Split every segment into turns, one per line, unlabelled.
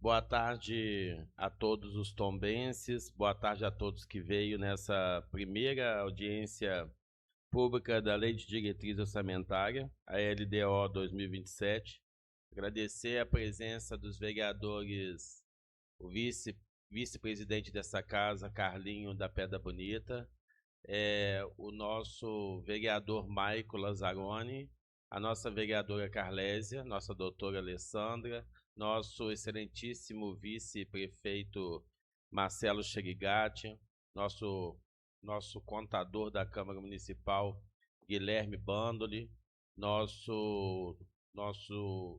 Boa tarde a todos os tombenses, boa tarde a todos que veio nessa primeira audiência pública da Lei de Diretriz Orçamentária, a LDO 2027. Agradecer a presença dos vereadores, o vice-presidente dessa casa, Carlinho da Pedra Bonita, o nosso vereador Maico Lazzaroni, a nossa vereadora Carlésia, nossa doutora Alessandra, nosso excelentíssimo vice-prefeito Marcelo Chegigati, nosso contador da Câmara Municipal Guilherme Bandoli, nosso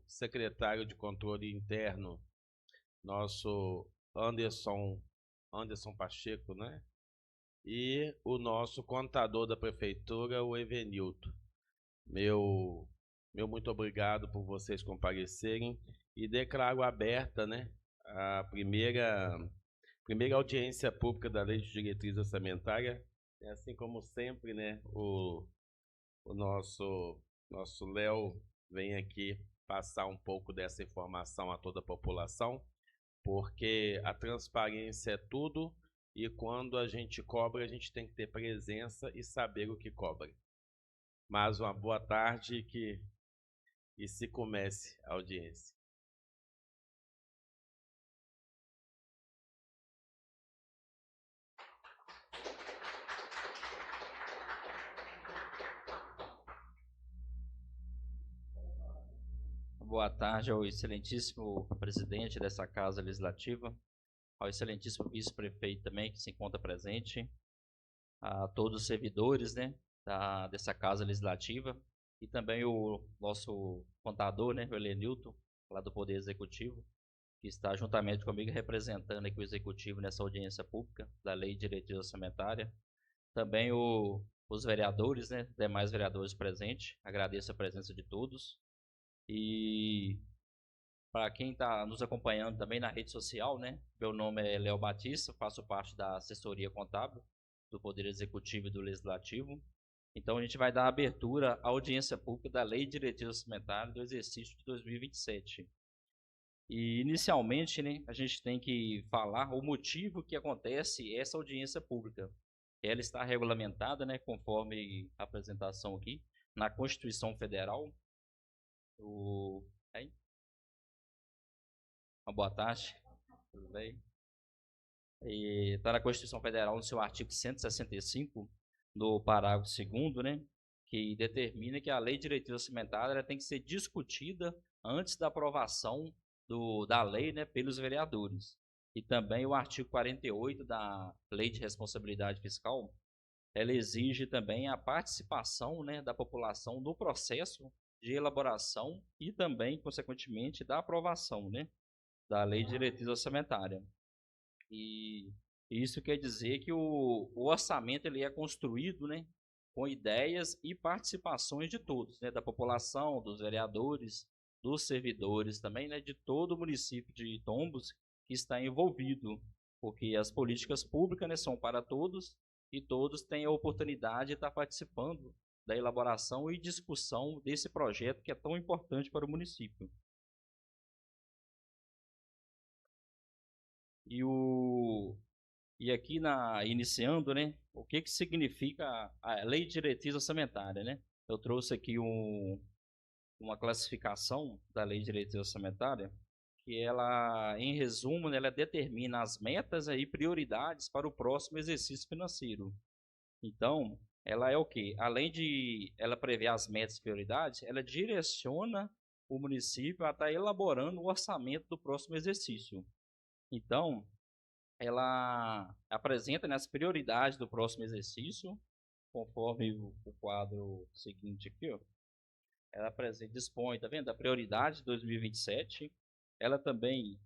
secretário de Controle Interno, nosso Anderson Pacheco, né? E o nosso contador da prefeitura, o Evenilton. Meu muito obrigado por vocês comparecerem e declaro aberta, né, a primeira audiência pública da Lei de Diretriz Orçamentária. Assim como sempre, né, o nosso Léo vem aqui passar um pouco dessa informação a toda a população, porque a transparência é tudo e quando a gente cobra, a gente tem que ter presença e saber o que cobra. Mas uma boa tarde e se comece a audiência.
Boa tarde ao excelentíssimo presidente dessa Casa Legislativa, ao excelentíssimo vice-prefeito também, que se encontra presente, a todos os servidores, né, dessa Casa Legislativa, e também o nosso contador, né, o Elenilton, lá do Poder Executivo, que está juntamente comigo representando aqui o Executivo nessa audiência pública da Lei de Diretriz Orçamentária. Também os vereadores, né, demais vereadores presentes, agradeço a presença de todos. E para quem está nos acompanhando também na rede social, né? Meu nome é Léo Batista, faço parte da assessoria contábil do Poder Executivo e do Legislativo. Então, a gente vai dar abertura à audiência pública da Lei de Diretriz Orçamentária do exercício de 2027. E, inicialmente, né, a gente tem que falar o motivo que acontece essa audiência pública. Ela está regulamentada, né, conforme a apresentação aqui, na Constituição Federal. Uma boa tarde, tudo bem? Está na Constituição Federal, no seu artigo 165, no parágrafo 2º, né, que determina que a Lei de Diretriz Orçamentária tem que ser discutida antes da aprovação da lei, né, pelos vereadores. E também o artigo 48 da Lei de Responsabilidade Fiscal, ela exige também a participação, né, da população no processo de elaboração e também, consequentemente, da aprovação, né, da Lei de Diretriz Orçamentária. E isso quer dizer que o orçamento ele é construído, né, com ideias e participações de todos, né, da população, dos vereadores, dos servidores também, né, de todo o município de Tombos que está envolvido, porque as políticas públicas, né, são para todos e todos têm a oportunidade de estar participando da elaboração e discussão desse projeto que é tão importante para o município. E aqui iniciando, né, o que significa a Lei de Diretriz Orçamentária, né? Eu trouxe aqui uma classificação da Lei de Diretriz Orçamentária, que ela, em resumo, né, ela determina as metas e prioridades para o próximo exercício financeiro. Então, ela é o quê? Além de ela prever as metas e prioridades, ela direciona o município a estar elaborando o orçamento do próximo exercício. Então, ela apresenta, né, as prioridades do próximo exercício, conforme o quadro seguinte aqui, ó. Ela dispõe, tá vendo, da prioridade de 2027. Ela também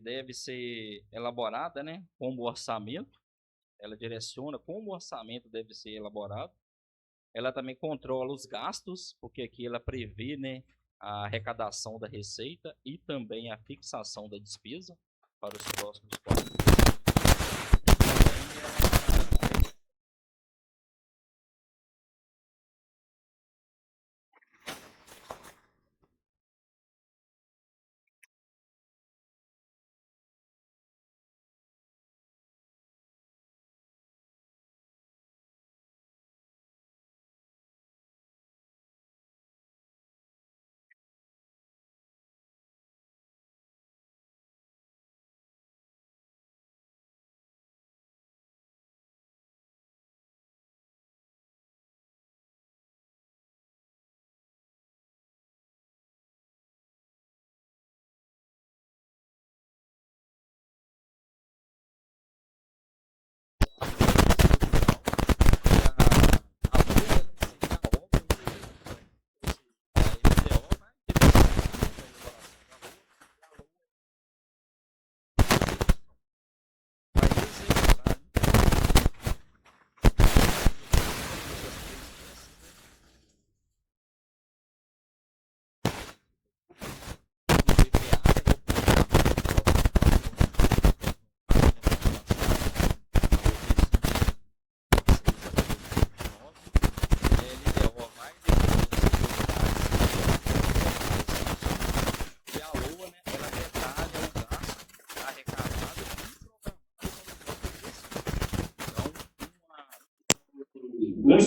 deve ser elaborada, né, como orçamento. Ela direciona como o orçamento deve ser elaborado. Ela também controla os gastos, porque aqui ela prevê, né, a arrecadação da receita e também a fixação da despesa para os próximos 4 anos.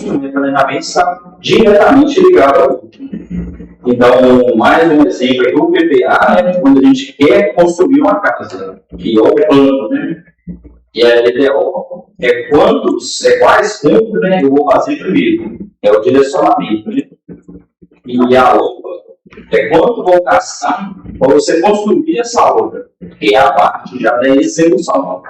instrumento de planejamento está diretamente ligado ao outro. Então, mais um exemplo aqui, o PPA, né, quando a gente quer construir uma casa, que é o plano, né? E a LDO quais pontos, né, eu vou fazer primeiro. É o direcionamento, né? E a outra é quanto vou gastar para você construir essa obra, que é a parte já da execução.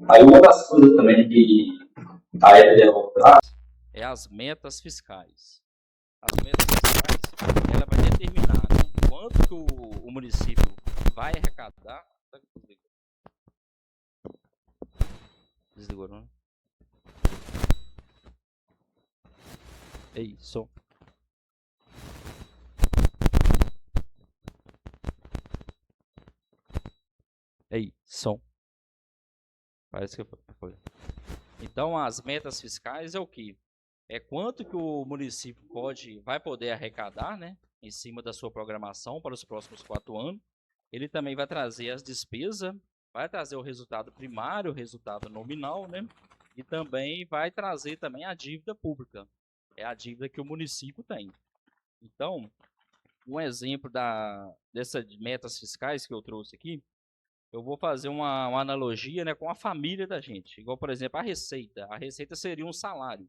Aí uma das coisas também que a LDO traz
é as metas fiscais. As metas fiscais, ela vai determinar, né, quanto que o município vai arrecadar. Desligou, não? Ei, som. Ei, som. Parece que foi. Então, as metas fiscais é o quê? É quanto que o município vai poder arrecadar, né, em cima da sua programação para os próximos 4 anos. Ele também vai trazer as despesas, vai trazer o resultado primário, o resultado nominal, né, e também vai trazer também a dívida pública. É a dívida que o município tem. Então, um exemplo dessas metas fiscais que eu trouxe aqui, eu vou fazer uma analogia, né, com a família da gente. Igual, por exemplo, a receita. A receita seria um salário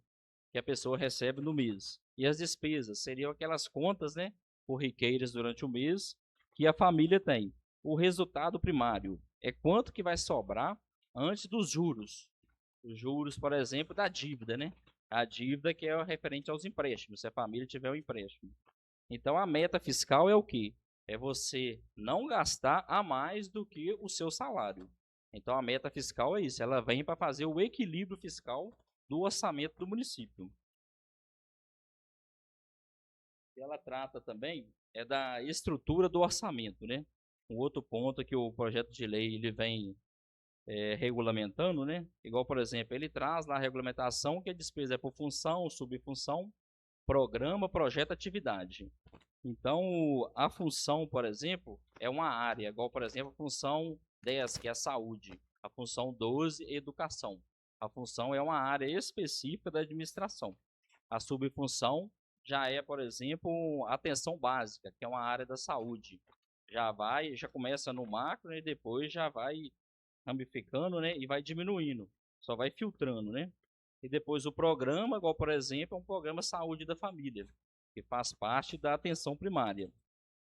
que a pessoa recebe no mês. E as despesas seriam aquelas contas, né, corriqueiras durante o mês que a família tem. O resultado primário é quanto que vai sobrar antes dos juros. Os juros, por exemplo, da dívida, né? A dívida que é referente aos empréstimos, se a família tiver um empréstimo. Então, a meta fiscal é o quê? É você não gastar a mais do que o seu salário. Então, a meta fiscal é isso. Ela vem para fazer o equilíbrio fiscal do orçamento do município. E ela trata também da estrutura do orçamento, né? Um outro ponto que o projeto de lei ele vem regulamentando, né? Igual, por exemplo, ele traz lá a regulamentação que a despesa é por função, subfunção, programa, projeto, atividade. Então, a função, por exemplo, é uma área, igual, por exemplo, a função 10, que é a saúde, a função 12, educação. A função é uma área específica da administração. A subfunção já é, por exemplo, a atenção básica, que é uma área da saúde. Já começa no macro, né, e depois já vai ramificando, né, e vai diminuindo, só vai filtrando, né? E depois o programa, igual, por exemplo, é um programa saúde da família, que faz parte da atenção primária.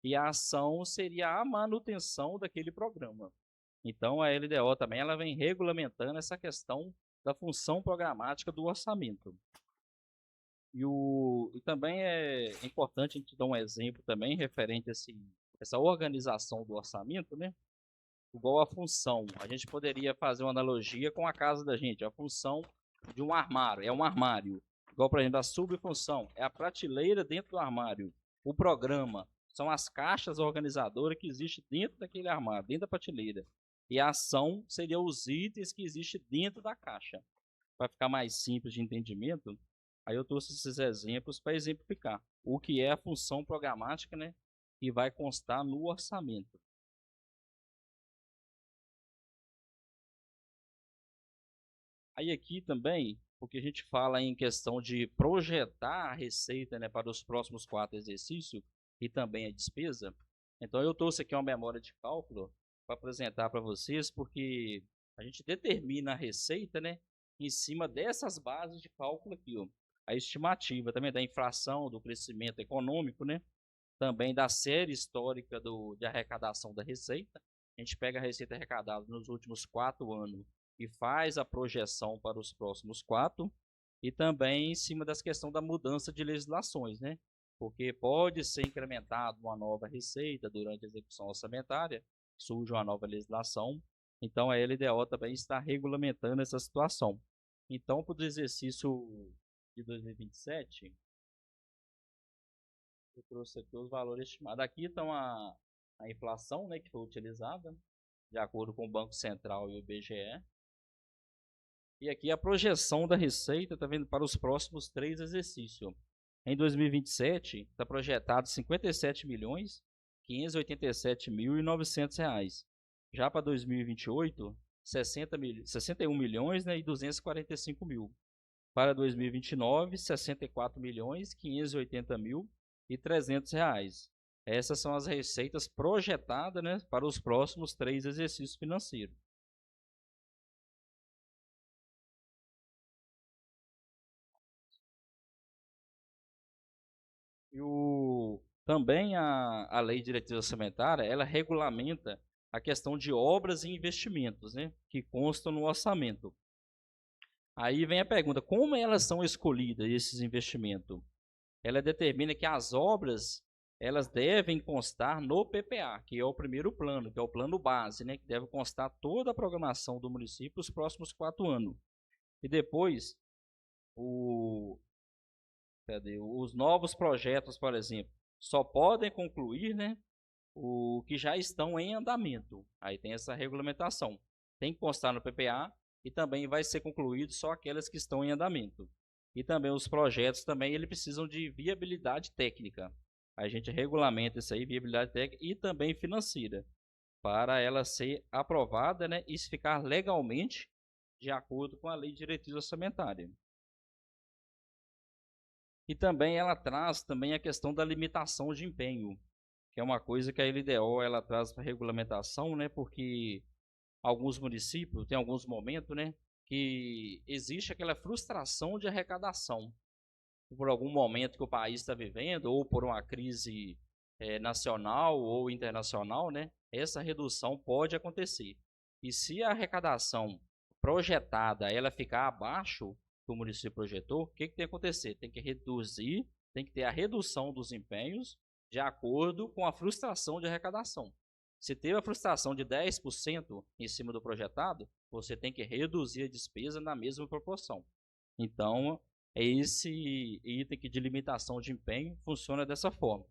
E a ação seria a manutenção daquele programa. Então, a LDO também ela vem regulamentando essa questão da função programática do orçamento. E também é importante a gente dar um exemplo também referente a essa organização do orçamento, né? Igual a função. A gente poderia fazer uma analogia com a casa da gente. A função de um armário, é um armário. Igual, por exemplo, a subfunção é a prateleira dentro do armário. O programa são as caixas organizadoras que existem dentro daquele armário, dentro da prateleira. E a ação seria os itens que existem dentro da caixa. Para ficar mais simples de entendimento, aí eu trouxe esses exemplos para exemplificar o que é a função programática, né, que vai constar no orçamento. Aí aqui também, porque a gente fala em questão de projetar a receita, né, para os próximos 4 exercícios e também a despesa. Então eu trouxe aqui uma memória de cálculo para apresentar para vocês, porque a gente determina a receita, né, em cima dessas bases de cálculo aqui, ó. A estimativa também da inflação, do crescimento econômico, né, também da série histórica de arrecadação da receita. A gente pega a receita arrecadada nos últimos 4 anos e faz a projeção para os próximos 4, e também em cima das questões da mudança de legislações, né? Porque pode ser incrementada uma nova receita durante a execução orçamentária, surge uma nova legislação, então a LDO também está regulamentando essa situação. Então, para o exercício de 2027, eu trouxe aqui os valores estimados. Aqui estão a inflação, né, que foi utilizada, de acordo com o Banco Central e o IBGE. E aqui a projeção da receita, tá vendo, para os próximos 3 exercícios. Em 2027, está projetado R$ 57.587.900. Já para 2028, 61 milhões, né, e 245 mil. Para 2029, 64 milhões, 580 mil e 300 reais. Essas são as receitas projetadas, né, para os próximos 3 exercícios financeiros. Também a Lei de Diretriz Orçamentária, ela regulamenta a questão de obras e investimentos, né, que constam no orçamento. Aí vem a pergunta, como elas são escolhidas, esses investimentos? Ela determina que as obras, elas devem constar no PPA, que é o primeiro plano, que é o plano base, né, que deve constar toda a programação do município os próximos 4 anos. E depois, os novos projetos, por exemplo, só podem concluir, né, o que já estão em andamento. Aí tem essa regulamentação. Tem que constar no PPA e também vai ser concluído só aquelas que estão em andamento. E também os projetos também eles precisam de viabilidade técnica. A gente regulamenta isso aí, viabilidade técnica e também financeira, para ela ser aprovada, né, e ficar legalmente de acordo com a Lei de Diretriz Orçamentária. E também ela traz também a questão da limitação de empenho, que é uma coisa que a LDO ela traz para regulamentação, né, porque alguns municípios tem alguns momentos, né, que existe aquela frustração de arrecadação por algum momento que o país está vivendo ou por uma crise nacional ou internacional, né, essa redução pode acontecer. E se a arrecadação projetada ela ficar abaixo que o município projetou, o que tem que acontecer? Tem que reduzir, tem que ter a redução dos empenhos de acordo com a frustração de arrecadação. Se teve a frustração de 10% em cima do projetado, você tem que reduzir a despesa na mesma proporção. Então, esse item de limitação de empenho funciona dessa forma.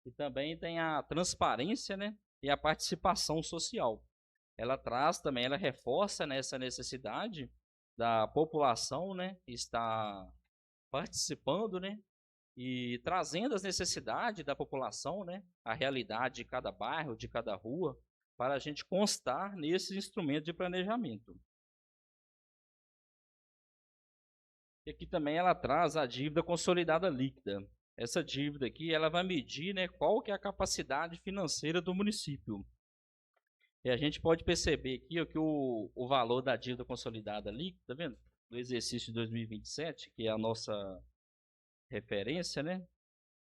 E também tem a transparência, né, e a participação social. Ela traz também, ela reforça nessa necessidade da população, né, estar participando, né, e trazendo as necessidades da população, né, a realidade de cada bairro, de cada rua, para a gente constar nesses instrumentos de planejamento. E aqui também ela traz a dívida consolidada líquida. Essa dívida aqui, ela vai medir, né, qual que é a capacidade financeira do município. E a gente pode perceber aqui ó, que o valor da dívida consolidada líquida, tá vendo? Do exercício de 2027, que é a nossa referência, né?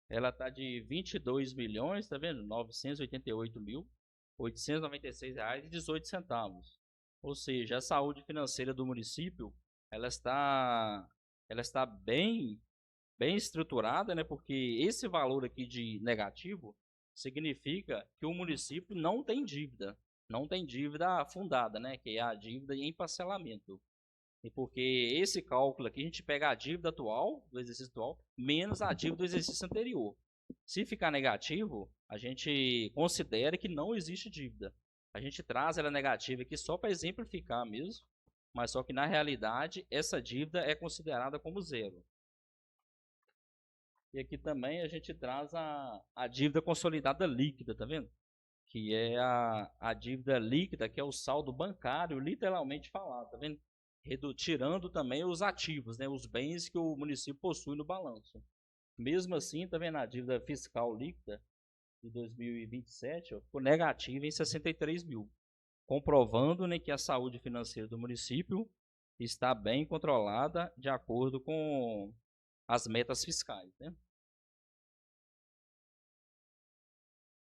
Ela está de 22 milhões, tá vendo? 988.896,18. Ou seja, a saúde financeira do município, ela está bem estruturada, né? Porque esse valor aqui de negativo significa que o município não tem dívida fundada, né? Que é a dívida em parcelamento. E porque esse cálculo aqui, a gente pega a dívida atual, do exercício atual, menos a dívida do exercício anterior. Se ficar negativo, a gente considera que não existe dívida. A gente traz ela negativa aqui só para exemplificar mesmo, mas só que na realidade essa dívida é considerada como zero. E aqui também a gente traz a dívida consolidada líquida, tá vendo? Que é a dívida líquida, que é o saldo bancário, literalmente falado, tá vendo? Tirando também os ativos, né, os bens que o município possui no balanço. Mesmo assim, tá vendo, a dívida fiscal líquida de 2027 ó, ficou negativa em 63 mil, comprovando, né, que a saúde financeira do município está bem controlada de acordo com as metas fiscais, né?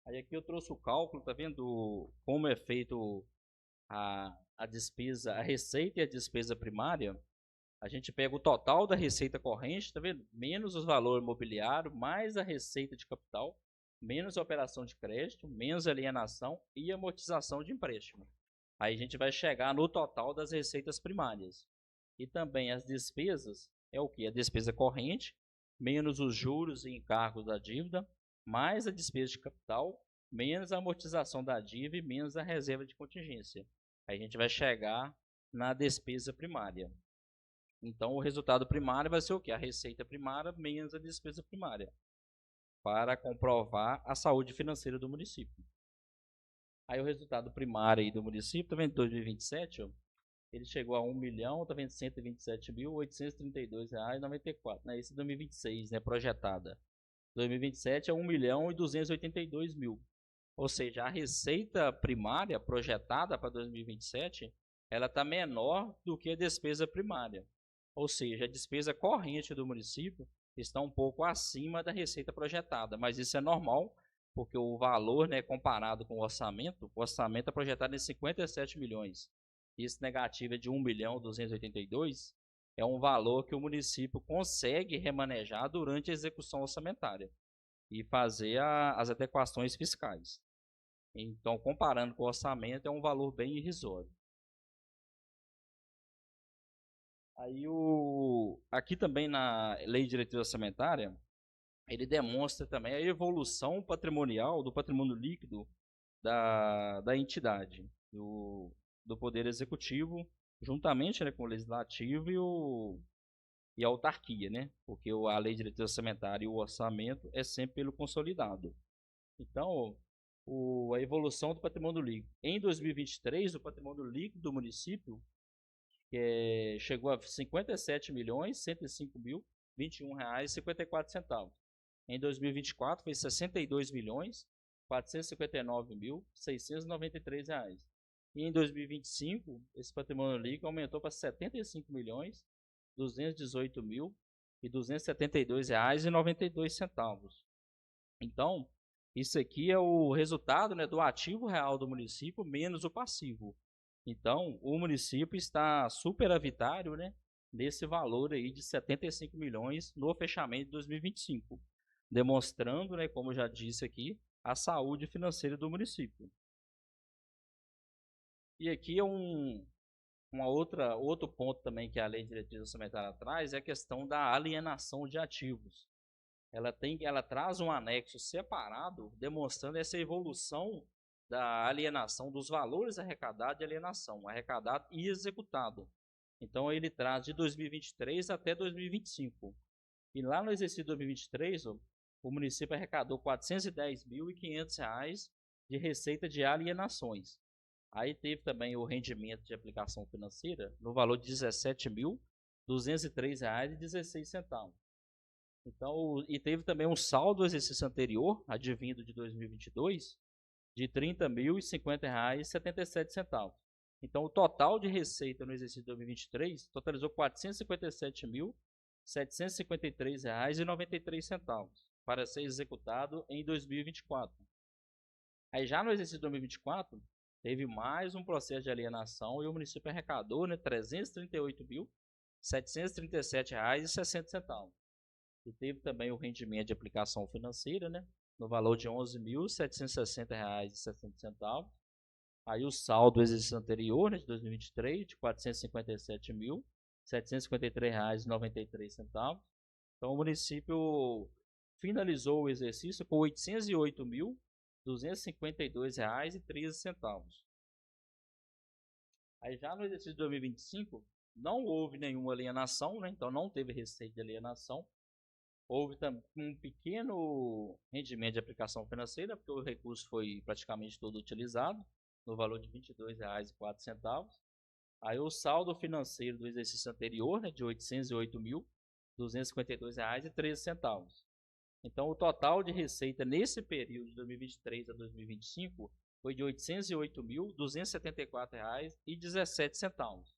Aí aqui eu trouxe o cálculo, tá vendo como é feito a despesa, a receita e a despesa primária. A gente pega o total da receita corrente, tá vendo? Menos os valores imobiliários, mais a receita de capital, menos a operação de crédito, menos a alienação e amortização de empréstimo. Aí a gente vai chegar no total das receitas primárias. E também as despesas, é o que? A despesa corrente, menos os juros e encargos da dívida, mais a despesa de capital, menos a amortização da dívida e menos a reserva de contingência. Aí a gente vai chegar na despesa primária. Então, o resultado primário vai ser o quê? A receita primária menos a despesa primária, para comprovar a saúde financeira do município. Aí o resultado primário aí do município, tá vendo, 2027, ó, ele chegou a R$ 1.000, tá vendo, R$ 127.832,94, né? Esse é 2026, né, projetada. 2027 é R$ 1.282.000. Ou seja, a receita primária projetada para 2027, ela está menor do que a despesa primária. Ou seja, a despesa corrente do município está um pouco acima da receita projetada, mas isso é normal, porque o valor, né, comparado com o orçamento é projetado em 57 milhões. Isso negativo é de 1.282.000, é um valor que o município consegue remanejar durante a execução orçamentária e fazer as adequações fiscais. Então, comparando com o orçamento, é um valor bem irrisório. Aí aqui também na Lei de Diretriz Orçamentária, ele demonstra também a evolução patrimonial do patrimônio líquido da entidade, do Poder Executivo, juntamente, né, com o Legislativo e a autarquia, né? Porque a Lei de Diretriz Orçamentária e o orçamento é sempre pelo consolidado. Então, a evolução do patrimônio líquido. Em 2023, o patrimônio líquido do município chegou a R$ 57.105.021,54. Em 2024 foi R$ 62.459.693. E em 2025, esse patrimônio líquido aumentou para R$ 75.218.272,92. Então, isso aqui é o resultado, né, do ativo real do município menos o passivo. Então, o município está superavitário, né, nesse valor aí de 75 milhões no fechamento de 2025, demonstrando, né, como já disse aqui, a saúde financeira do município. E aqui é outro ponto também que a Lei de Diretriz Orçamentária traz, é a questão da alienação de ativos. Ela traz um anexo separado demonstrando essa evolução da alienação, dos valores arrecadados de alienação, arrecadado e executado. Então ele traz de 2023 até 2025. E lá no exercício de 2023, o município arrecadou R$ 410.500 de receita de alienações. Aí teve também o rendimento de aplicação financeira no valor de R$ 17.203,16. Então, e teve também um saldo do exercício anterior, advindo de 2022, de R$ 30.050,77. Então, o total de receita no exercício de 2023 totalizou R$ 457.753,93 para ser executado em 2024. Aí já no exercício de 2024, teve mais um processo de alienação e o município arrecadou, né, R$ 338.737,60. E teve também o rendimento de aplicação financeira, né, no valor de R$ 11.760,60. Aí o saldo do exercício anterior, né, de 2023, de R$ 457.753,93. Então o município finalizou o exercício com R$ 808.252,13. Aí já no exercício de 2025, não houve nenhuma alienação, né, então não teve receita de alienação. Houve também um pequeno rendimento de aplicação financeira, porque o recurso foi praticamente todo utilizado, no valor de R$ 22,04. Aí o saldo financeiro do exercício anterior, né, de R$ 808.252,13. Então o total de receita nesse período de 2023 a 2025 foi de R$ 808.274,17.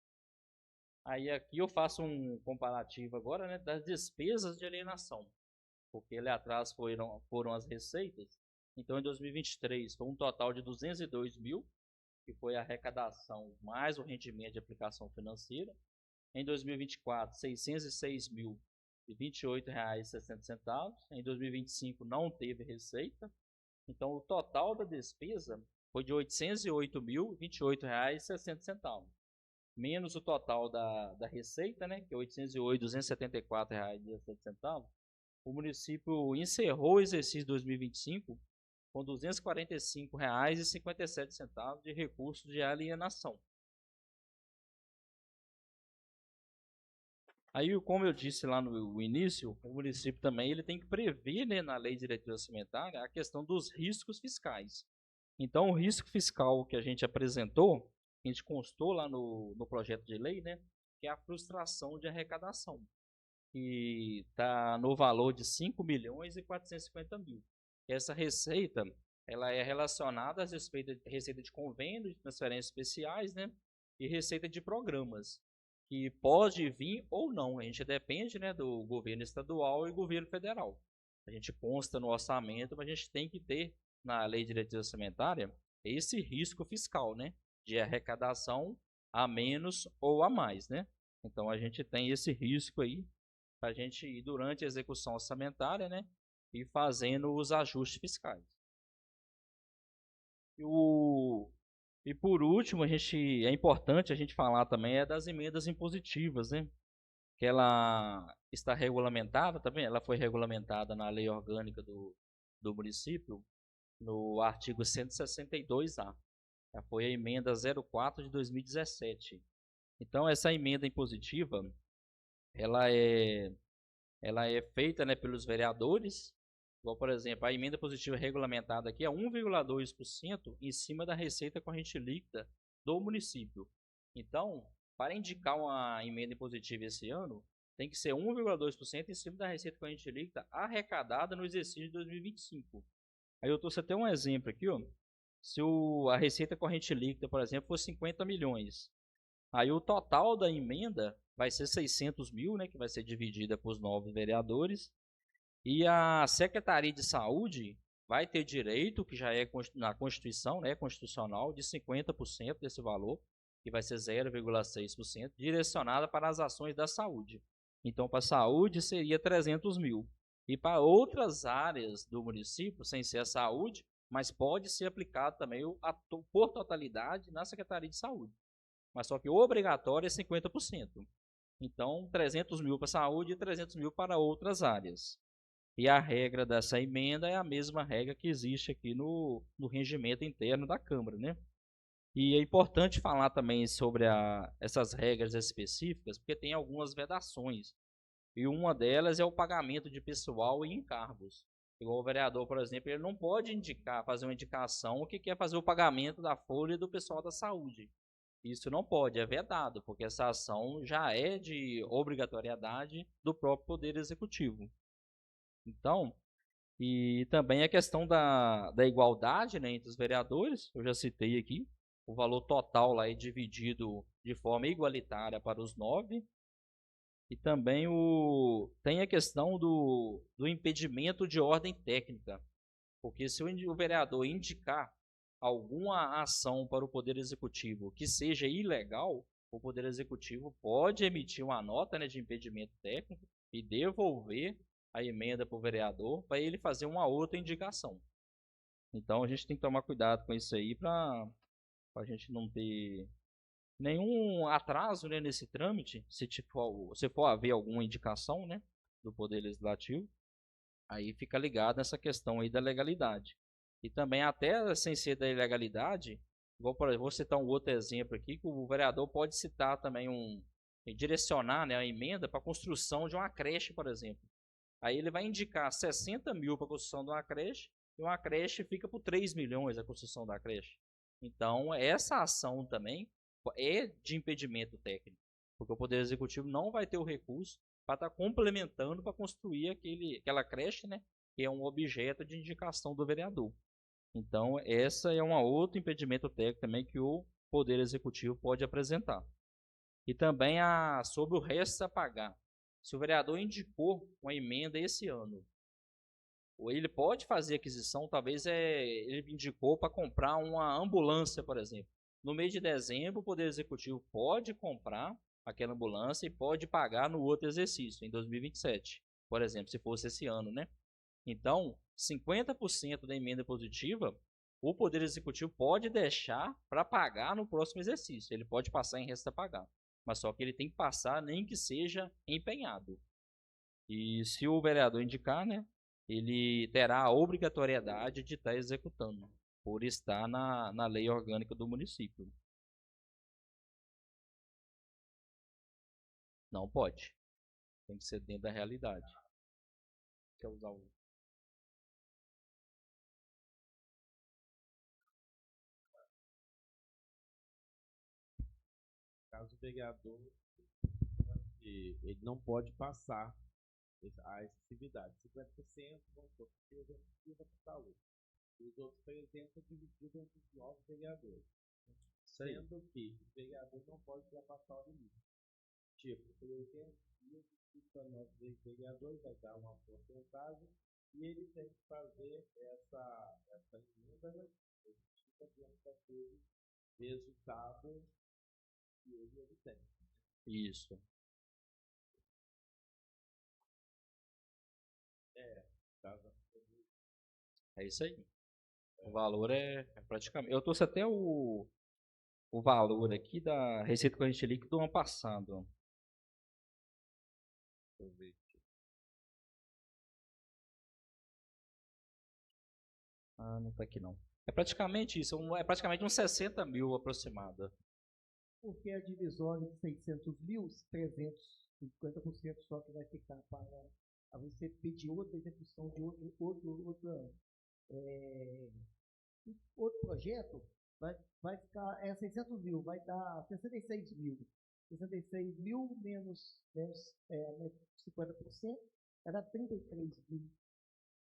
Aí aqui eu faço um comparativo agora, né, das despesas de alienação, porque ali atrás foram as receitas. Então em 2023 foi um total de 202 mil, que foi a arrecadação mais o rendimento de aplicação financeira. Em 2024, 606.028,60. Em 2025 não teve receita. Então o total da despesa foi de R$ 808.028,60. Menos o total da receita, né, que é R$ 808.274,17, o município encerrou o exercício de 2025 com R$ 245,57 de recursos de alienação. Aí, como eu disse lá no início, o município também ele tem que prever, né, na Lei de Diretriz Orçamentária a questão dos riscos fiscais. Então, o risco fiscal que a gente apresentou, a gente constou lá no projeto de lei, né, que é a frustração de arrecadação, que está no valor de 5.450.000. Essa receita, ela é relacionada às receita de convênio, de transferências especiais, né, e receita de programas, que pode vir ou não. A gente depende, né, do governo estadual e governo federal. A gente consta no orçamento, mas a gente tem que ter na lei de diretriz orçamentária esse risco fiscal, né, de arrecadação a menos ou a mais, né. Então a gente tem esse risco aí para a gente ir durante a execução orçamentária, né, e fazendo os ajustes fiscais. E por último, é importante a gente falar também das emendas impositivas, né, que ela está regulamentada, tá vendo? Ela foi regulamentada na lei orgânica do município, no artigo 162A. Foi a emenda 04 de 2017. Então, essa emenda impositiva, ela é feita, né, pelos vereadores. Igual, por exemplo, a emenda positiva regulamentada aqui é 1,2% em cima da receita corrente líquida do município. Então, para indicar uma emenda impositiva esse ano, tem que ser 1,2% em cima da receita corrente líquida arrecadada no exercício de 2025. Aí eu trouxe até um exemplo aqui, ó. Se a receita corrente líquida, por exemplo, for 50 milhões, aí o total da emenda vai ser 600 mil, né, que vai ser dividida por os 9 vereadores, e a Secretaria de Saúde vai ter direito, que já é na Constituição, né, constitucional, de 50% desse valor, que vai ser 0,6%, direcionada para as ações da saúde. Então, para a saúde seria 300 mil. E para outras áreas do município, sem ser a saúde, mas pode ser aplicado também por totalidade na Secretaria de Saúde. Mas só que o obrigatório é 50%. Então, 300 mil para a saúde e 300 mil para outras áreas. E a regra dessa emenda é a mesma regra que existe aqui no regimento interno da Câmara, né? E é importante falar também sobre essas regras específicas, porque tem algumas vedações. E uma delas é o pagamento de pessoal e encargos. Igual o vereador, por exemplo, ele não pode fazer uma indicação que quer fazer o pagamento da folha do pessoal da saúde. Isso não pode, é vedado, porque essa ação já é de obrigatoriedade do próprio Poder Executivo. Então, e também a questão da igualdade, né, entre os vereadores, eu já citei aqui, o valor total lá é dividido de forma igualitária para os 9. E também tem a questão do impedimento de ordem técnica, porque se o vereador indicar alguma ação para o Poder Executivo que seja ilegal, o Poder Executivo pode emitir uma nota, né, de impedimento técnico e devolver a emenda para o vereador para ele fazer uma outra indicação. Então a gente tem que tomar cuidado com isso aí para a gente não ter nenhum atraso, né, nesse trâmite. Se for haver alguma indicação, né, do Poder Legislativo, aí fica ligado nessa questão aí da legalidade. E também até sem ser da ilegalidade, vou citar um outro exemplo aqui, que o vereador pode citar também direcionar, né, a emenda para a construção de uma creche, por exemplo. Aí ele vai indicar 60 mil para a construção de uma creche, e uma creche fica por 3 milhões a construção da creche. Então, essa ação também é de impedimento técnico, porque o Poder Executivo não vai ter o recurso para estar complementando para construir aquela creche, né, que é um objeto de indicação do vereador. Então, essa é um outro impedimento técnico também que o Poder Executivo pode apresentar. E também sobre o resto a pagar. Se o vereador indicou uma emenda esse ano, ou ele pode fazer aquisição, talvez ele indicou para comprar uma ambulância, por exemplo. No mês de dezembro, o Poder Executivo pode comprar aquela ambulância e pode pagar no outro exercício, em 2027, por exemplo, se fosse esse ano, né? Então, 50% da emenda positiva, o Poder Executivo pode deixar para pagar no próximo exercício. Ele pode passar em resta a pagar, mas só que ele tem que passar nem que seja empenhado. E se o vereador indicar, né, ele terá a obrigatoriedade de estar executando, por estar na lei orgânica do município. Não pode. Tem que ser dentro da realidade. Quer usar o
vereador ele não pode passar a excessividade. 50%, vamos supor, precisa para saúde. Os outros 300 divididos entre os 9 vereadores. Sendo que o vereador não pode ultrapassar o limite. Tipo, 300 mil para nós 3 vereadores, vai dar uma porcentagem, e ele tem que fazer essa emenda, né? Dentro daquele resultado que ele tem.
Isso. É isso aí. O valor é praticamente. Eu trouxe até o valor aqui da receita corrente líquida do ano passado. Deixa eu ver aqui. Ah, não tá aqui não. É praticamente isso. É praticamente uns 60 mil aproximada.
Porque a divisória de 600 mil, 350% só que vai ficar para você pedir outra execução de outro projeto, vai ficar 600 mil, vai dar 66 mil. 66 mil menos 50%, era 33 mil.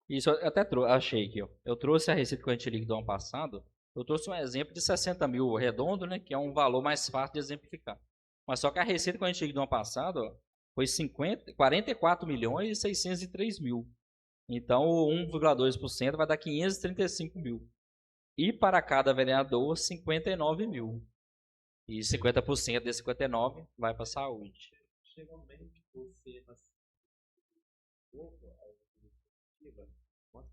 Isso, eu até achei aqui, ó. Eu trouxe a receita corrente líquida do ano passado. Eu trouxe um exemplo de 60 mil redondo, né? Que é um valor mais fácil de exemplificar. Mas só que a receita corrente líquida do ano passado, ó, foi 44 milhões e 603 mil. Então, 1,2% vai dar 535 mil. E para cada vereador, 59 mil. E 50% desse 59 vai para a saúde.
Geralmente, você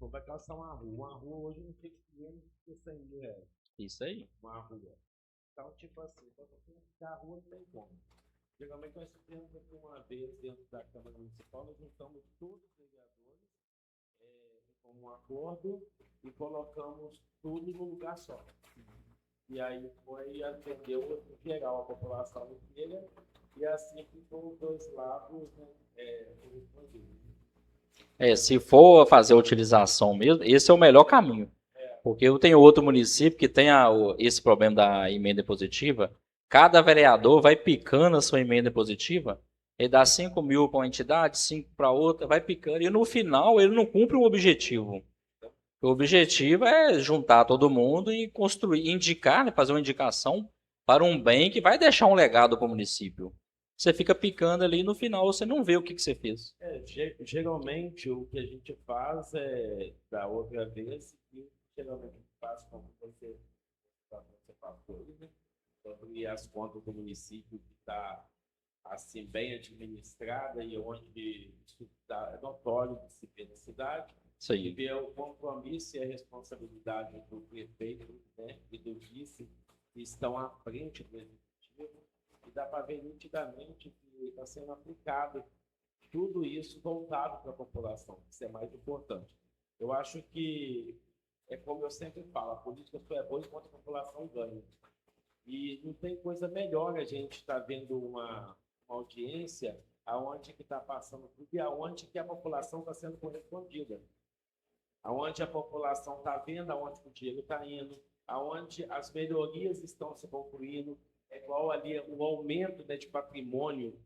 vai calçar uma rua. Uma rua hoje não tem menos de 100 mil reais.
Isso aí.
Uma rua. Então, tipo assim, para você ficar a rua não tem como. Geralmente nós fizemos aqui uma vez dentro da Câmara Municipal, nós juntamos todos os vereadores com um acordo e colocamos tudo num lugar só. E aí foi atendeu geral a população inteira e assim ficou os dois lados, né,
se for fazer a utilização mesmo, esse é o melhor caminho. Porque eu tenho outro município que tem esse problema da emenda impositiva. Cada vereador vai picando a sua emenda impositiva, ele dá 5 mil para uma entidade, 5 para outra, vai picando, e no final ele não cumpre o objetivo. O objetivo é juntar todo mundo e construir, indicar, né, fazer uma indicação para um bem que vai deixar um legado para o município. Você fica picando ali e no final você não vê o que você fez.
Geralmente o que a gente faz da outra vez, e geralmente faz como você falou, né? Sobre as contas do município que está assim, bem administrada e onde isso é notório de se ver na cidade.
Isso aí.
E ver o compromisso e a responsabilidade do prefeito, né, e do vice que estão à frente do executivo, e dá para ver nitidamente que está sendo aplicado tudo isso voltado para a população. Isso é mais importante. Eu acho que, como eu sempre falo, a política só é boa enquanto a população ganha. E não tem coisa melhor a gente estar vendo uma audiência aonde que está passando tudo e aonde que a população está sendo correspondida. Aonde a população está vendo aonde o dinheiro está indo, aonde as melhorias estão se concluindo, é igual ali o aumento, né, de patrimônio,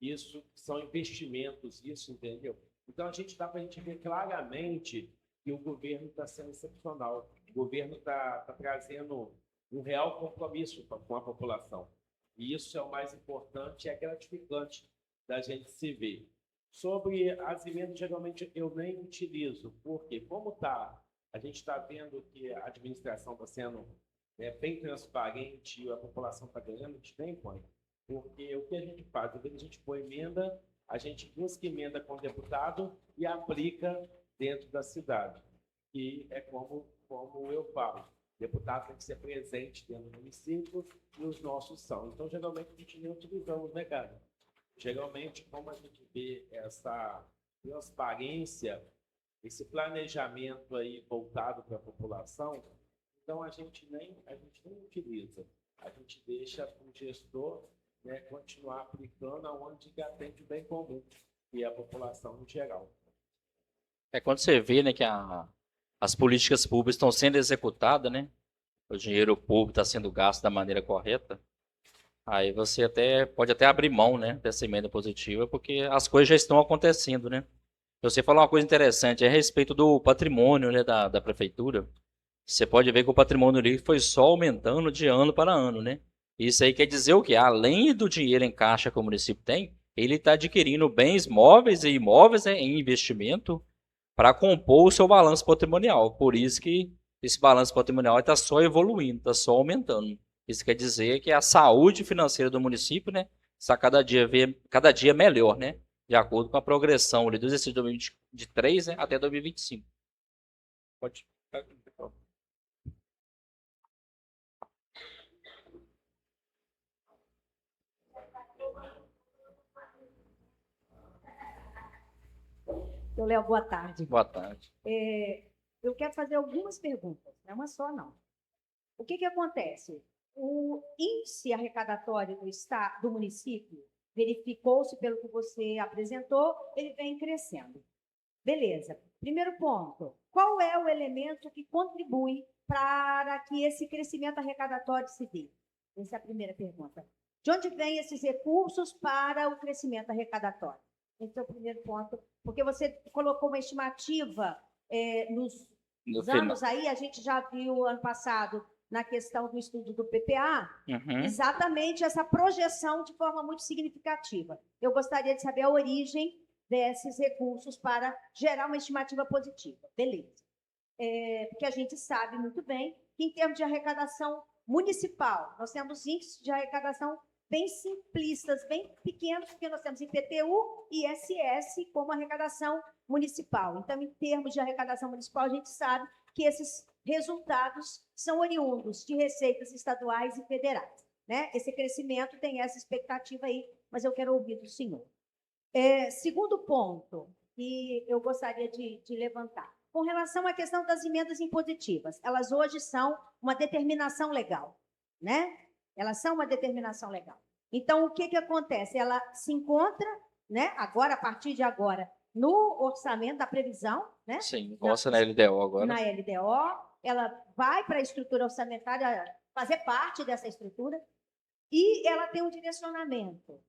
isso são investimentos, isso, entendeu? Então a gente dá para a gente ver claramente que o governo está sendo excepcional, o governo está trazendo um real compromisso com a população. E isso é o mais importante, é gratificante da gente se ver. Sobre as emendas, geralmente eu nem utilizo, porque como a gente está vendo que a administração está sendo bem transparente e a população está ganhando, a gente nem põe. Porque o que a gente faz? Às vezes a gente põe emenda, a gente busca emenda com o deputado e aplica dentro da cidade. E é como eu falo. O deputado tem que ser presente dentro do município e os nossos são. Então, geralmente, a gente nem utilizamos, né, cara? Geralmente, como a gente vê essa transparência, esse planejamento aí voltado para a população, então a gente nem utiliza. A gente deixa o gestor, né, continuar aplicando aonde que atende o bem comum, e a população em geral.
Quando você vê, né, que as políticas públicas estão sendo executadas, né? O dinheiro público está sendo gasto da maneira correta. Aí você pode até abrir mão, né, dessa emenda positiva, porque as coisas já estão acontecendo, né? Você falou uma coisa interessante a respeito do patrimônio, né, da prefeitura. Você pode ver que o patrimônio líquido foi só aumentando de ano para ano, né? Isso aí quer dizer o quê? Além do dinheiro em caixa que o município tem, ele está adquirindo bens móveis e imóveis, né, em investimento para compor o seu balanço patrimonial. Por isso que esse balanço patrimonial está só evoluindo, está só aumentando. Isso quer dizer que a saúde financeira do município, né, está cada dia melhor, né? De acordo com a progressão ali do exercício de 2023, né, até 2025. Pode.
Seu Léo, boa tarde.
Boa tarde.
Eu quero fazer algumas perguntas, não é uma só, não. O que acontece? O índice arrecadatório do município, verificou-se pelo que você apresentou, ele vem crescendo. Beleza. Primeiro ponto, qual é o elemento que contribui para que esse crescimento arrecadatório se dê? Essa é a primeira pergunta. De onde vêm esses recursos para o crescimento arrecadatório? Esse é o primeiro ponto, porque você colocou uma estimativa nos anos aí, a gente já viu ano passado, na questão do estudo do PPA, exatamente essa projeção de forma muito significativa. Eu gostaria de saber a origem desses recursos para gerar uma estimativa positiva. Beleza. Porque a gente sabe muito bem que, em termos de arrecadação municipal, nós temos índices de arrecadação bem simplistas, bem pequenos, porque nós temos IPTU e ISS como arrecadação municipal. Então, em termos de arrecadação municipal, a gente sabe que esses resultados são oriundos de receitas estaduais e federais, né? Esse crescimento tem essa expectativa aí, mas eu quero ouvir do senhor. Segundo ponto que eu gostaria de levantar, com relação à questão das emendas impositivas, elas hoje são uma determinação legal, né? Elas são uma determinação legal. Então, o que acontece? Ela se encontra, né, agora, a partir de agora, no orçamento da previsão, né?
Sim, gosta na LDO agora.
Na LDO, ela vai para a estrutura orçamentária fazer parte dessa estrutura e ela tem um direcionamento.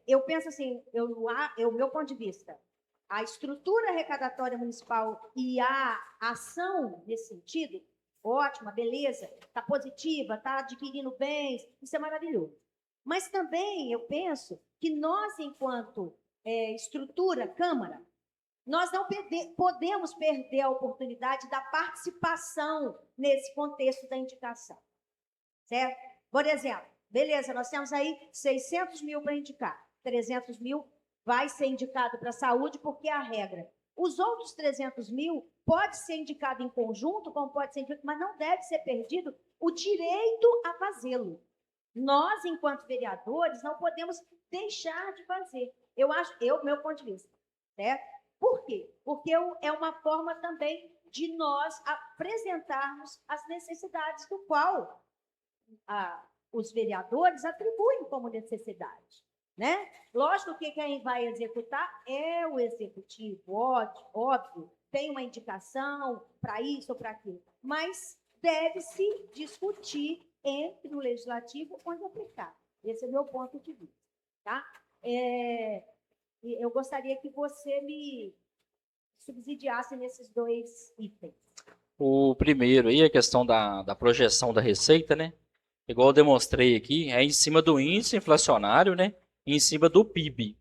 Eu penso assim, meu ponto de vista, a estrutura arrecadatória municipal e a ação nesse sentido, ótima, beleza, está positiva, está adquirindo bens, isso é maravilhoso. Mas também eu penso que nós, enquanto estrutura, Câmara, nós não podemos perder a oportunidade da participação nesse contexto da indicação, certo? Por exemplo, beleza, nós temos aí 600 mil para indicar, 300 mil vai ser indicado para a saúde, porque é a regra. Os outros 300 mil pode ser indicado em conjunto, como pode ser indicado, mas não deve ser perdido o direito a fazê-lo. Nós, enquanto vereadores, não podemos deixar de fazer. Meu ponto de vista, certo? Por quê? Porque é uma forma também de nós apresentarmos as necessidades do qual os vereadores atribuem como necessidade, né? Lógico que quem vai executar é o executivo, óbvio, tem uma indicação para isso ou para aquilo, mas deve-se discutir entre o legislativo onde aplicar. Esse é o meu ponto de vista, tá? Eu gostaria que você me subsidiasse nesses dois itens.
O primeiro aí, a questão da projeção da receita, né? Igual eu demonstrei aqui, é em cima do índice inflacionário, né? E em cima do PIB.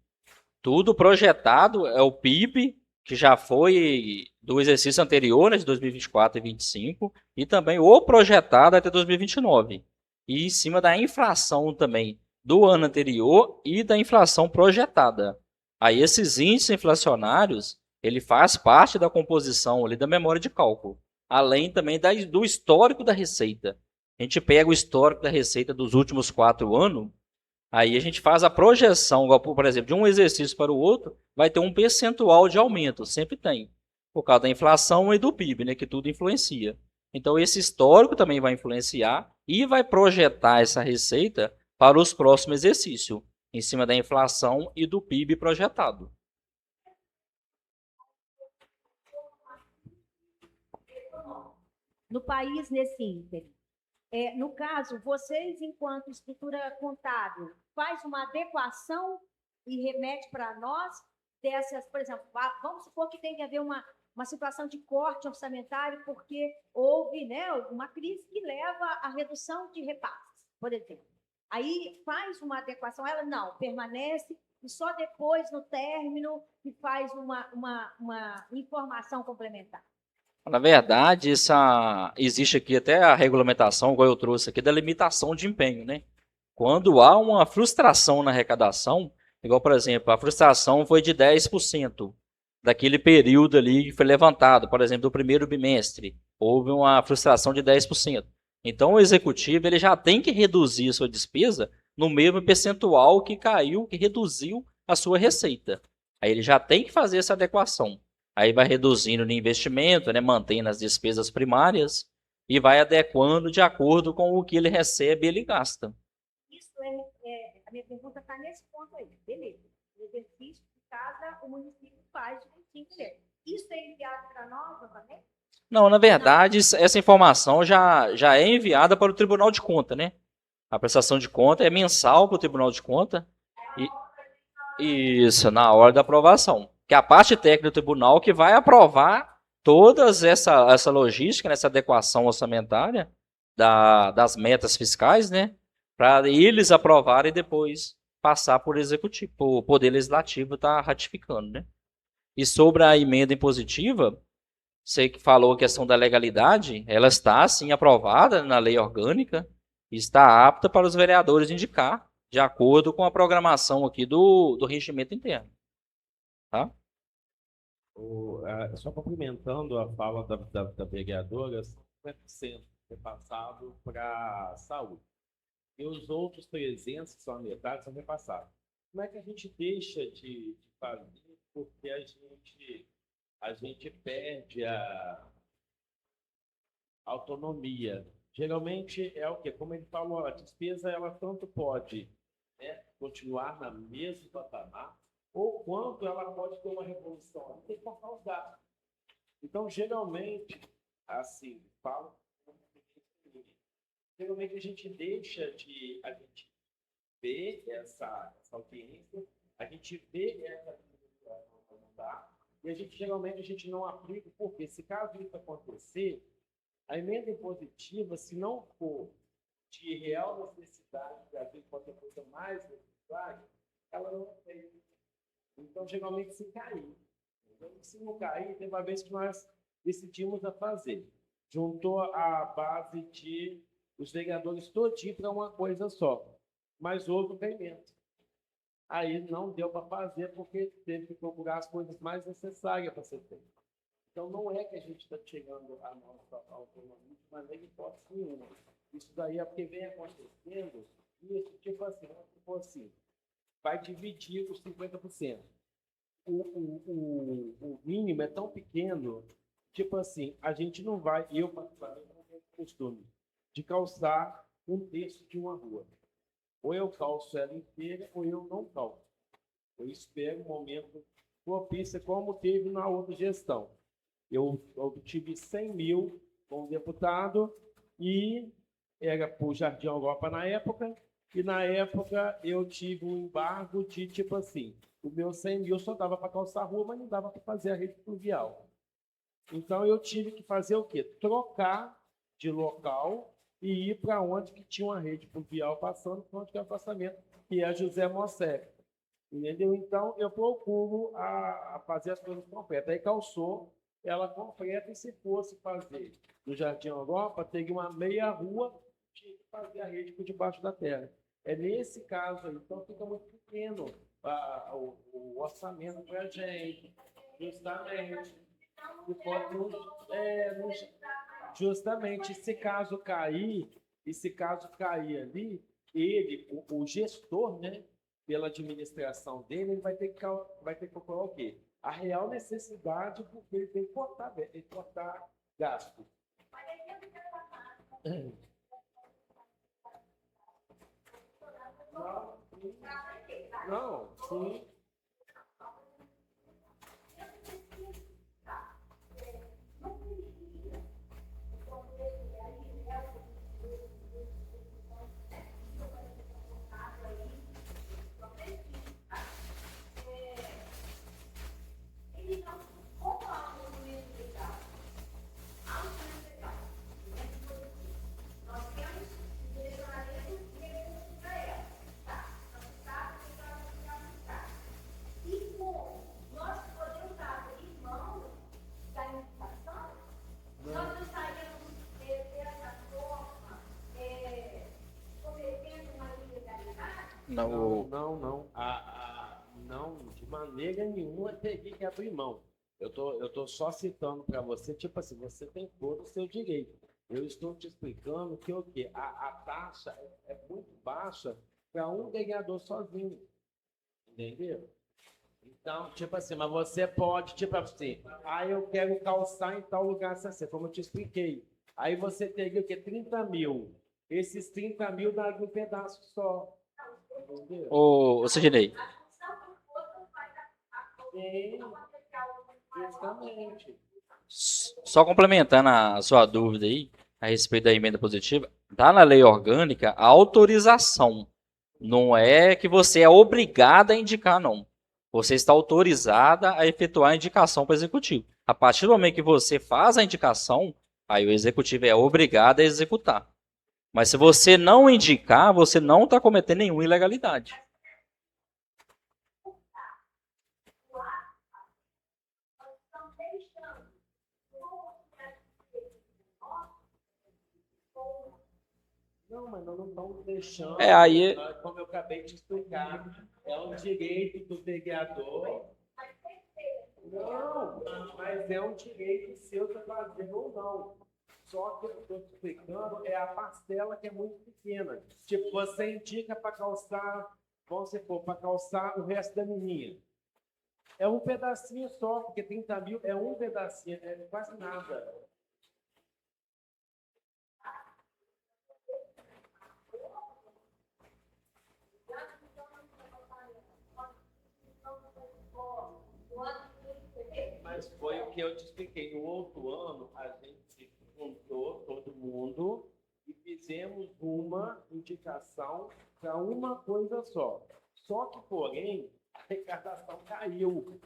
Tudo projetado é o PIB, que já foi do exercício anterior, né, de 2024 e 2025, e também o projetado até 2029. E em cima da inflação também do ano anterior e da inflação projetada. Aí esses índices inflacionários, ele faz parte da composição ali da memória de cálculo, além também do histórico da receita. A gente pega o histórico da receita dos últimos 4 anos, aí a gente faz a projeção, por exemplo, de um exercício para o outro, vai ter um percentual de aumento, sempre tem, por causa da inflação e do PIB, né, que tudo influencia. Então esse histórico também vai influenciar e vai projetar essa receita para os próximos exercícios, em cima da inflação e do PIB projetado.
No país, nesse ínterim, No caso, vocês, enquanto estrutura contábil, faz uma adequação e remete para nós dessas, por exemplo, vamos supor que tem que haver uma situação de corte orçamentário porque houve, né, uma crise que leva à redução de repasses, por exemplo. Aí faz uma adequação, ela não, permanece e só depois, no término, que faz uma informação complementar.
Na verdade, existe aqui até a regulamentação, igual eu trouxe aqui, da limitação de empenho, né? Quando há uma frustração na arrecadação, igual, por exemplo, a frustração foi de 10% daquele período ali que foi levantado, por exemplo, do primeiro bimestre, houve uma frustração de 10%. Então, o executivo ele já tem que reduzir a sua despesa no mesmo percentual que caiu, que reduziu a sua receita. Aí ele já tem que fazer essa adequação. Aí vai reduzindo o investimento, né, mantendo as despesas primárias e vai adequando de acordo com o que ele recebe e ele gasta.
Isso a minha pergunta está nesse ponto aí, beleza. O exercício de casa, o município faz direitinho mesmo. Isso é enviado para nós novamente?
Não, na verdade, essa informação já é enviada para o Tribunal de Contas, né? A prestação de conta é mensal para o Tribunal de Contas. Isso, na hora da aprovação. Que é a parte técnica do tribunal que vai aprovar toda essa logística, essa adequação orçamentária das metas fiscais, né? Para eles aprovarem e depois passar por executivo, o Poder Legislativo está ratificando, né? E sobre a emenda impositiva, você que falou a questão da legalidade, ela está, sim, aprovada na lei orgânica e está apta para os vereadores indicar, de acordo com a programação aqui do regimento interno. Tá?
Só complementando a fala da vereadora, 50% é passado para a saúde. E os outros 300, que são a metade, são repassados. Como é que a gente deixa de fazer? Porque a gente perde a autonomia. Geralmente é o quê? Como ele falou, a despesa ela tanto pode, né, continuar na mesma patamar, ou quanto ela pode ter uma revolução. Tem que cortar os gastos. Então, geralmente, assim, geralmente a gente deixa de ver essa audiência, a gente vê essa e a gente geralmente não aplica, porque se caso isso acontecer, a emenda impositiva, se não for de real necessidade, que às vezes pode ser coisa mais necessária, ela não é feita. Então, geralmente, se cair. Então, se não cair, tem uma vez que nós decidimos a fazer. Juntou a base de os vereadores todinho para uma coisa só, mas houve payment. Aí não deu para fazer porque teve que procurar as coisas mais necessárias para ser feito. Então, não é que a gente está tirando a nossa autonomia, mas é hipótese nenhuma. Isso daí é porque vem acontecendo, isso, tipo assim, vai dividir os 50%. O mínimo é tão pequeno, tipo assim, a gente não vai, eu particularmente não tenho costume de calçar um terço de uma rua. Ou eu calço ela inteira, ou eu não calço. Eu espero um momento propício, como teve na outra gestão. Eu obtive 100 mil com o deputado e era para o Jardim Europa na época, e na época eu tive um embargo de tipo assim, o meu 100 mil só dava para calçar a rua, mas não dava para fazer a rede fluvial. Então eu tive que fazer o quê? Trocar de local e ir para onde que tinha uma rede fluvial passando, para onde que é o afastamento, que é José Mosseca. Entendeu? Então eu procuro a fazer as coisas completas. Aí calçou ela completa, e se fosse fazer no Jardim Europa, teria uma meia rua, tinha que fazer a rede por debaixo da terra. É nesse caso aí, então fica muito pequeno o orçamento para a gente, justamente. Justamente, se caso cair ali, o gestor, né, pela administração dele, ele vai ter que calcular o quê? A real necessidade, porque ele tem que cortar gasto. Não, sim.
Não,
Não. Não, de maneira nenhuma teria que abrir mão. Eu tô só citando para você, tipo assim, você tem todo o seu direito. Eu estou te explicando que o quê? A taxa é muito baixa para um vereador sozinho. Entendeu? Então, tipo assim, mas você pode, tipo assim, eu quero calçar em tal lugar, assim, como eu te expliquei. Aí você teria o quê? 30 mil. Esses 30 mil dá um pedaço só. Entendeu?
ô Sidney,
Sim, justamente.
só complementando a sua dúvida aí, a respeito da emenda positiva, tá na lei orgânica a autorização. Não é que você é obrigada a indicar, não. Você está autorizada a efetuar a indicação para o executivo. A partir do momento que você faz a indicação, aí o executivo é obrigado a executar. Mas se você não indicar, você não está cometendo nenhuma ilegalidade.
Não, mas nós não estamos deixando,
Aí
como eu acabei de explicar, é um direito do vereador. Não, mas é um direito seu de fazer ou não. Só que eu estou te explicando é a parcela que é muito pequena. Tipo, você indica para calçar, vamos supor, para calçar o resto da menina. É um pedacinho só, porque 30 mil é um pedacinho, é quase nada. Mas foi o que eu te expliquei. No outro ano, a gente juntou todo mundo e fizemos uma indicação para uma coisa só. Só que, porém, a arrecadação caiu.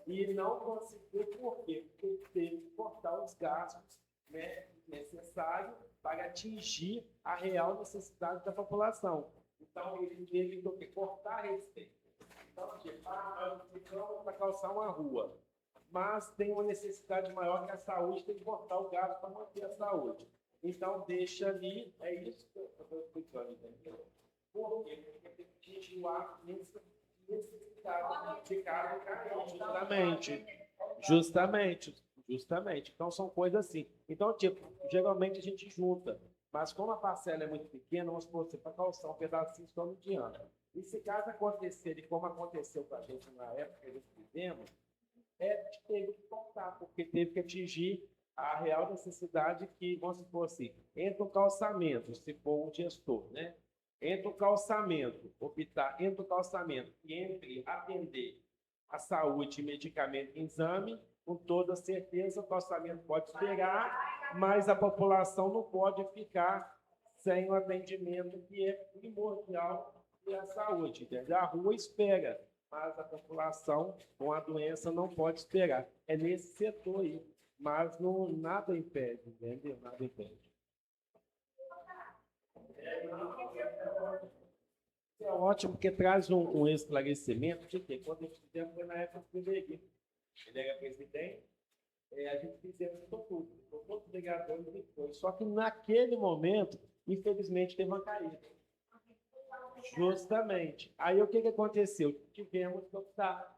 E não conseguiu, por quê? Porque teve que cortar os gastos, né, necessários para atingir a real necessidade da população. Então, ele teve que cortar a receita. Então, tipo, nós ficamos para calçar uma rua, mas tem uma necessidade maior que a saúde, tem que cortar o gasto para manter a saúde. Então, deixa ali, é isso que eu estou explicando, entendeu? Por quê? Porque tem que continuar necessidade de cada carente, justamente. Então, são coisas assim. Então, tipo, geralmente a gente junta, mas como a parcela é muito pequena, vamos supor, você para calçar um pedacinho só no diante. E se caso acontecer, e como aconteceu com a gente na época que nós fizemos, teve que cortar, porque teve que atingir a real necessidade que, vamos supor assim, entre o calçamento, se for um gestor, né? Entre o calçamento, optar entre o calçamento e entre atender a saúde, medicamento e exame, com toda certeza o calçamento pode esperar, mas a população não pode ficar sem o atendimento que é primordial e a saúde, entendeu? A rua espera, mas a população com a doença não pode esperar. É nesse setor aí, mas não, nada impede, entendeu? Nada impede. É ótimo, porque traz um esclarecimento de que quando a gente fizemos foi na época do Frederico. Ele era presidente, a gente fizemos tudo, todos os vereadores e foi. Só que naquele momento, infelizmente, teve uma caída. Justamente. Aí o que aconteceu? Tivemos que optar.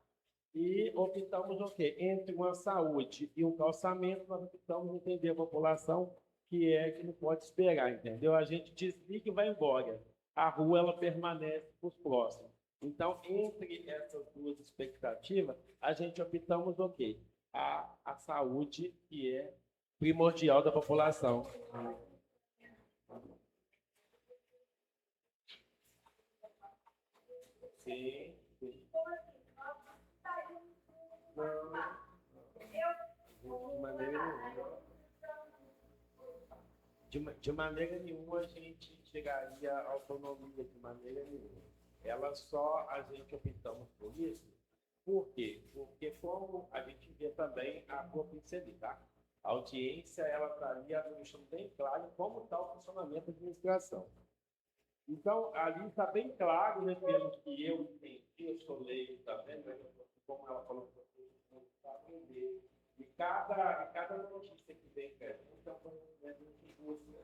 E optamos o quê? Entre uma saúde e um calçamento, nós optamos entender a população que não pode esperar, entendeu? A gente desliga e vai embora. A rua, ela permanece para os próximos. Então, entre essas duas expectativas, a gente optamos o quê? A saúde, que é primordial da população. Sim, sim. De maneira nenhuma a gente chegaria à autonomia, de maneira nenhuma. A gente optamos por isso. Por quê? Porque como a gente vê também a propriedade, a audiência, ela estaria deixando bem claro como está o funcionamento da administração. Então, ali está bem claro, né, pelo que eu entendi, eu sou leigo também, né, como ela falou, para aprender. E cada notícia que vem para a gente é um conhecimento que busca.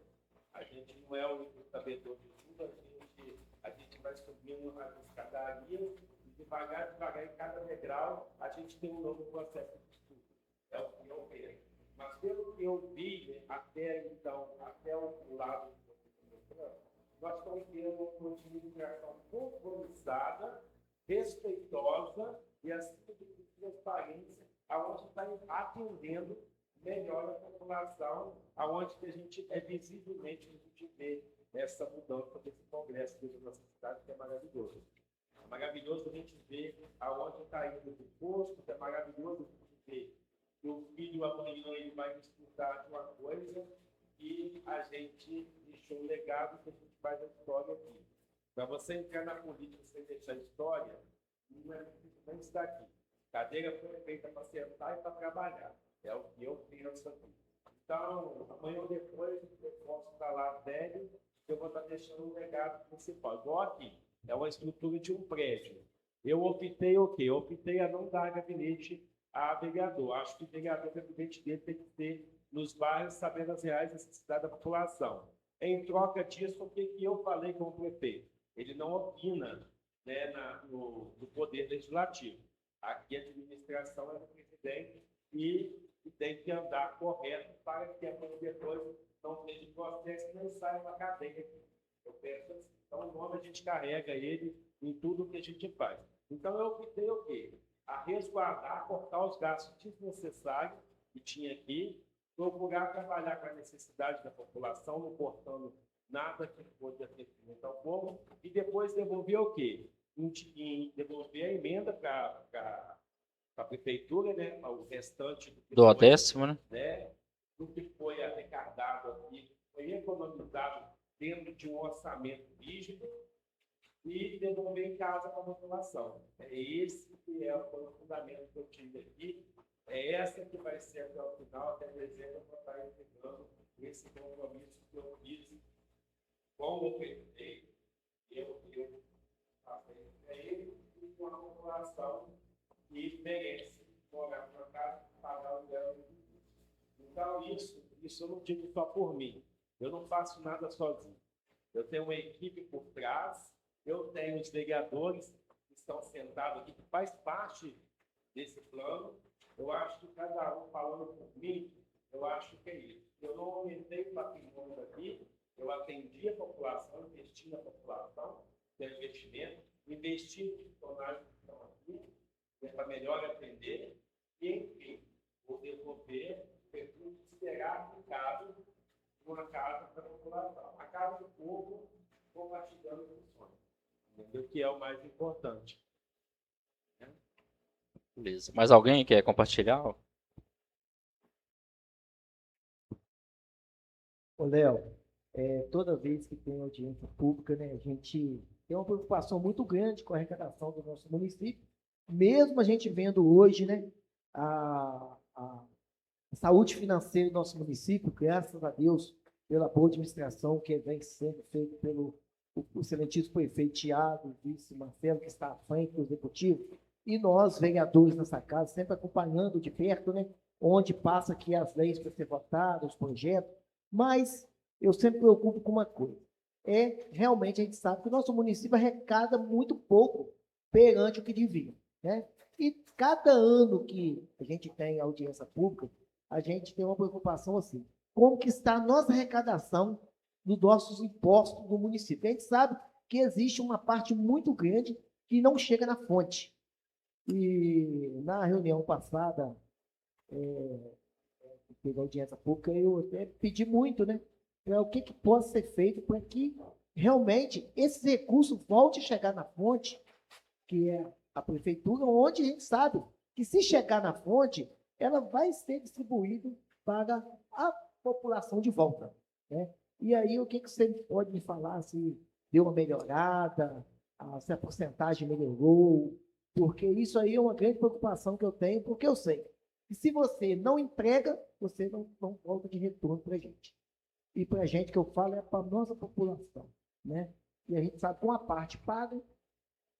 A gente não é o único sabedor de tudo, a gente a gente vai subindo as escadarias e devagar, em cada degrau, a gente tem um novo processo de estudo. É o que eu vejo. Mas pelo que eu vi, até então, até o lado do nós estamos tendo uma administração compromissada, respeitosa e, acima de tudo, transparência, aonde está atendendo melhor a população, aonde que a gente visivelmente a gente vê essa mudança desse congresso dentro da nossa cidade, que é maravilhoso. É maravilhoso a gente ver aonde está indo o posto, é maravilhoso a gente ver que o filho amanhã ele vai disputar de uma coisa e a gente deixou um legado que a gente faz a história aqui. Para você entrar na política sem deixar a história, não é nem estar aqui. Cadeira foi feita para sentar e para trabalhar. É o que eu penso aqui. Então, amanhã ou depois, eu posso estar lá velho, eu vou estar deixando um legado principal. Igual aqui, é uma estrutura de um prédio. Eu optei o quê? Eu optei a não dar gabinete a vereador. Acho que o vereador, o gabinete dele tem que ter nos bairros, sabendo as reais necessidades da população. Em troca disso, o que eu falei com o prefeito? Ele não opina, né, no poder legislativo. Aqui a administração é do presidente e tem que andar correto para que amanhã depois não seja processo e não saia da cadeia. Eu penso assim. Então, o nome a gente carrega ele em tudo que a gente faz. Então, eu optei o quê? A resguardar, cortar os gastos desnecessários que tinha aqui, procurar trabalhar com a necessidade da população, não cortando nada que fosse atendimento ao povo, e depois devolver o quê? Devolver a emenda para a prefeitura, né? O restante
Do décimo,
né? Do que foi arrecadado aqui, foi economizado dentro de um orçamento rígido e devolver em casa para a população. É esse que é o fundamento que eu tive aqui. É essa que vai ser até o final, até dezembro, eu vou estar entregando esse compromisso que eu fiz com o prefeito. Eu passei para ele e com a população que merece morar numa casa e pagar o dela. Então, isso eu não digo só por mim. Eu não faço nada sozinho. Eu tenho uma equipe por trás, eu tenho os vereadores que estão sentados aqui, que faz parte desse plano. Eu acho que cada um falando por mim, eu acho que é isso. Eu não aumentei o patrimônio daqui, eu atendi a população, investi na população, no investimento, investi nos funcionários que estão aqui, para melhor atender, e, enfim, vou devolver, esperar aplicado uma casa para a população. A casa do povo compartilhando funções. Entendeu? Que é o mais importante.
Beleza. Mais alguém quer compartilhar?
Ô, Léo, toda vez que tem audiência pública, né, a gente tem uma preocupação muito grande com a arrecadação do nosso município, mesmo a gente vendo hoje, né, a saúde financeira do nosso município, graças a Deus, pela boa administração que vem sendo feita pelo o excelentíssimo prefeito Tiago, vice Marcelo, que está à frente do executivo, e nós, vereadores nessa casa, sempre acompanhando de perto, né, onde passa aqui as leis para ser votadas, os projetos, mas eu sempre me preocupo com uma coisa, realmente a gente sabe que o nosso município arrecada muito pouco perante o que devia, né? E cada ano que a gente tem audiência pública, a gente tem uma preocupação assim, como que está a nossa arrecadação dos nossos impostos do município. A gente sabe que existe uma parte muito grande que não chega na fonte. E na reunião passada, que teve audiência pública, eu até pedi muito, né, para o que pode ser feito para que realmente esse recurso volte a chegar na fonte, que é a prefeitura, onde a gente sabe que se chegar na fonte, ela vai ser distribuída para a população de volta, né? E aí, o que você pode me falar se deu uma melhorada, se a porcentagem melhorou? Porque isso aí é uma grande preocupação que eu tenho, porque eu sei que se você não entrega, você não volta de retorno para a gente. E para a gente, que eu falo, é para a nossa população, né? E a gente sabe que uma parte paga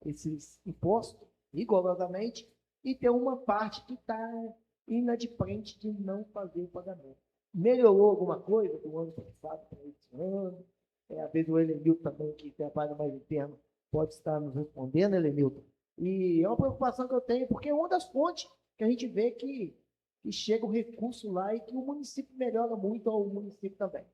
esses impostos rigorosamente e tem uma parte que está inadimplente de não fazer o pagamento. Melhorou alguma coisa do ano passado para esse ano? Às vezes o Helenilton também, que trabalha mais interno, pode estar nos respondendo, Helenilton. E é uma preocupação que eu tenho, porque é uma das fontes que a gente vê que chega o recurso lá e que o município melhora muito ao município também.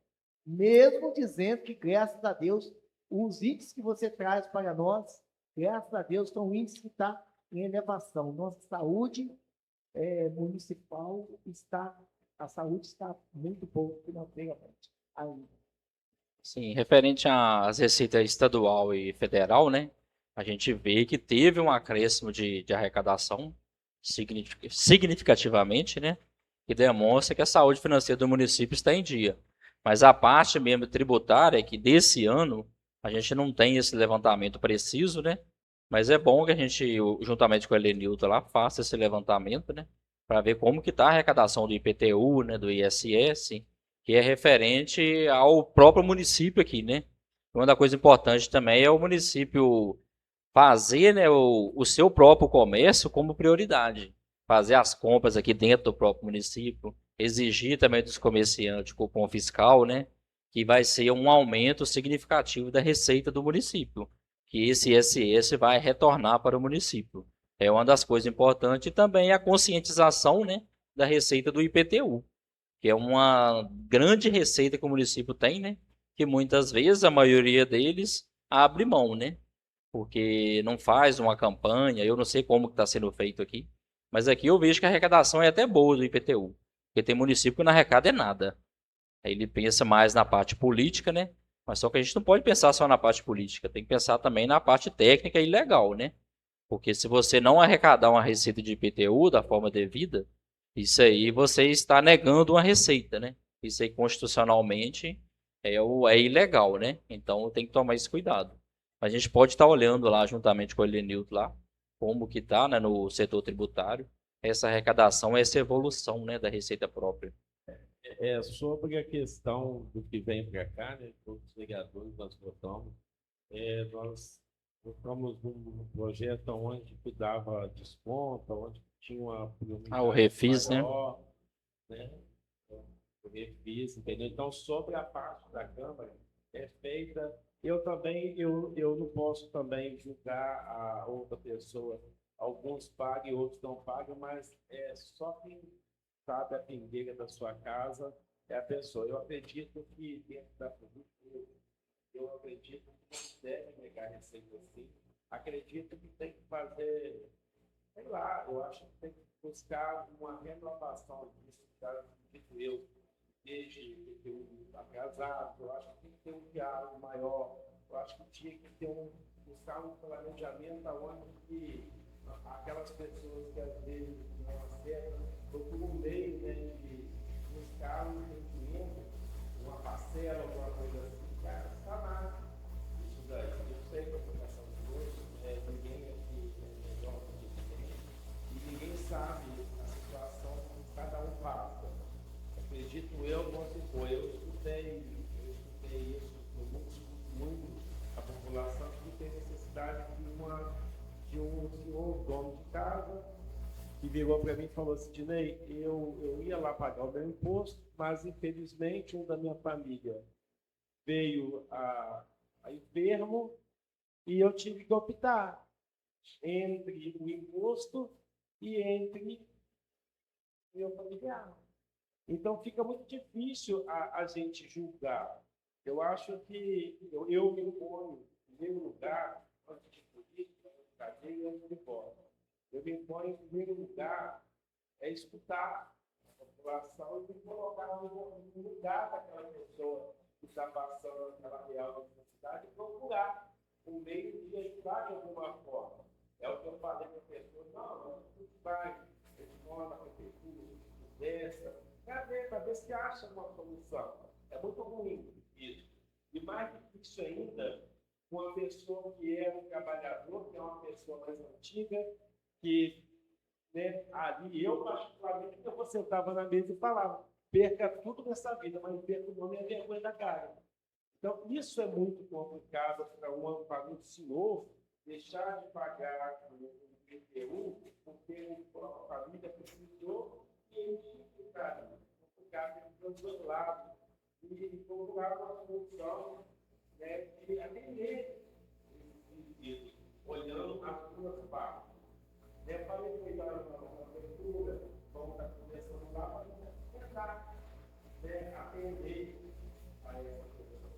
Mesmo dizendo que, graças a Deus, os índices que você traz para nós, graças a Deus, são índices que estão em elevação. Nossa saúde municipal a saúde está muito boa financeiramente ainda.
Sim, referente às receitas estadual e federal, né? A gente vê que teve um acréscimo de arrecadação significativamente, né? Que demonstra que a saúde financeira do município está em dia. Mas a parte mesmo tributária, que desse ano a gente não tem esse levantamento preciso, né? Mas é bom que a gente, juntamente com a Helenilton lá, faça esse levantamento, né? Para ver como que está a arrecadação do IPTU, né? Do ISS, que é referente ao próprio município aqui, né? Uma das coisas importantes também é o município fazer, né, o seu próprio comércio como prioridade. Fazer as compras aqui dentro do próprio município, exigir também dos comerciantes cupom fiscal, né? Que vai ser um aumento significativo da receita do município. Que esse ISS vai retornar para o município. É uma das coisas importantes e também a conscientização, né, da receita do IPTU, que é uma grande receita que o município tem, né? Que muitas vezes a maioria deles abre mão, né? Porque não faz uma campanha, eu não sei como está sendo feito aqui, mas aqui eu vejo que a arrecadação é até boa do IPTU, porque tem município que não arrecada é nada. Aí ele pensa mais na parte política, né? Mas só que a gente não pode pensar só na parte política, tem que pensar também na parte técnica e legal, né? Porque se você não arrecadar uma receita de IPTU da forma devida, isso aí você está negando uma receita, né? Isso aí constitucionalmente é ilegal, né? Então tem que tomar esse cuidado. A gente pode estar olhando lá juntamente com o Elenilton lá, como que está, né, no setor tributário, essa arrecadação, essa evolução, né, da receita própria.
Sobre a questão do que vem para cá, né, todos os vereadores nós votamos, nós votamos num projeto onde que dava desconto, onde tinha uma prioridade
o refis,
maior, né? O refis, entendeu? Então, sobre a parte da Câmara, é feita. Eu também, eu não posso também julgar a outra pessoa. Alguns pagam e outros não pagam, mas é só quem sabe a pendeira da sua casa é a pessoa. Eu acredito que dentro da política, eu acredito que não deve negar receita assim. Acredito que tem que fazer, sei lá, eu acho que tem que buscar uma renovação disso, acredito eu, desde que eu casado, eu acho que tem que ter um diálogo maior, eu acho que tinha que ter buscar um planejamento onde que aquelas pessoas que às vezes não acertam, procuram um meio, né, de buscar um entendimento, uma parcela, alguma coisa assim, cara, está nada. Isso daí, eu sei que a educação de hoje, ninguém aqui é melhor do que ninguém, e ninguém sabe a situação que cada um passa. Acredito eu, como se for, eu escutei isso, muito a população que tem necessidade de um senhor dono de casa que virou para mim e falou assim: Dinei, eu ia lá pagar o meu imposto, mas infelizmente um da minha família veio a enfermo e eu tive que optar entre o imposto e entre meu familiar. Então fica muito difícil a gente julgar. Eu acho que eu me ponho em primeiro lugar, antes de política, cadeia, antes de voto. Eu me ponho em primeiro lugar escutar a população e me colocar no lugar daquela pessoa que está passando aquela real necessidade e procurar um meio de ajudar de alguma forma. É o que eu falei para a pessoa: não, tudo vai, responda a prefeitura, dessa. Para ver se acha uma solução. É muito ruim isso. E mais difícil ainda, uma pessoa que é um trabalhador, que é uma pessoa mais antiga, que, né, ali, eu particularmente, eu sentava na mesa e falava: perca tudo nessa vida, mas perca o nome e a vergonha da cara. Então, isso é muito complicado para um senhor deixar de pagar o IPTU, porque a família precisou e ele ficar dos dois lados e procurar uma solução né, de atender esse pedido, olhando as duas partes. Né, para depois da abertura, vamos estar conversando lá para tentar, né, atender a essa questão.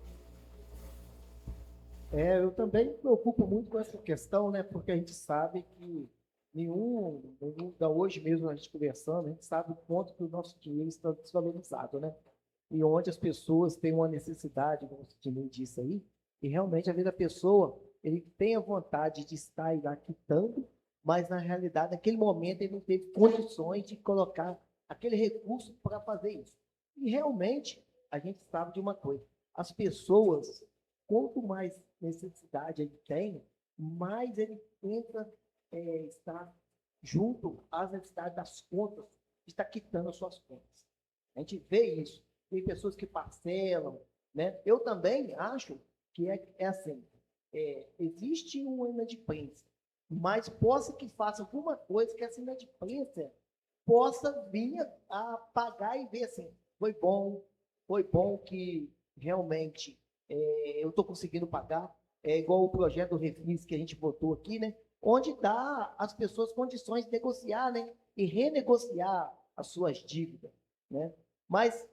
Eu também me preocupo muito com essa questão, né? Porque a gente sabe que hoje mesmo a gente conversando, a gente sabe o quanto que o nosso dinheiro está desvalorizado, né? E onde as pessoas têm uma necessidade, como o Sidney disse aí, e realmente, às vezes, a pessoa, ele tem a vontade de estar lá quitando, mas, na realidade, naquele momento, ele não teve condições de colocar aquele recurso para fazer isso. E, realmente, a gente sabe de uma coisa, as pessoas, quanto mais necessidade ele tem, mais ele tenta estar junto às necessidades das contas, está quitando as suas contas. A gente vê isso. Tem pessoas que parcelam, né? Eu também acho que é assim, existe uma inadimplência, mas possa que faça alguma coisa que essa inadimplência possa vir a pagar e ver assim, foi bom que realmente eu estou conseguindo pagar, igual o projeto do Refis que a gente votou aqui, né? Onde dá às pessoas condições de negociar, né? E renegociar as suas dívidas, né? Mas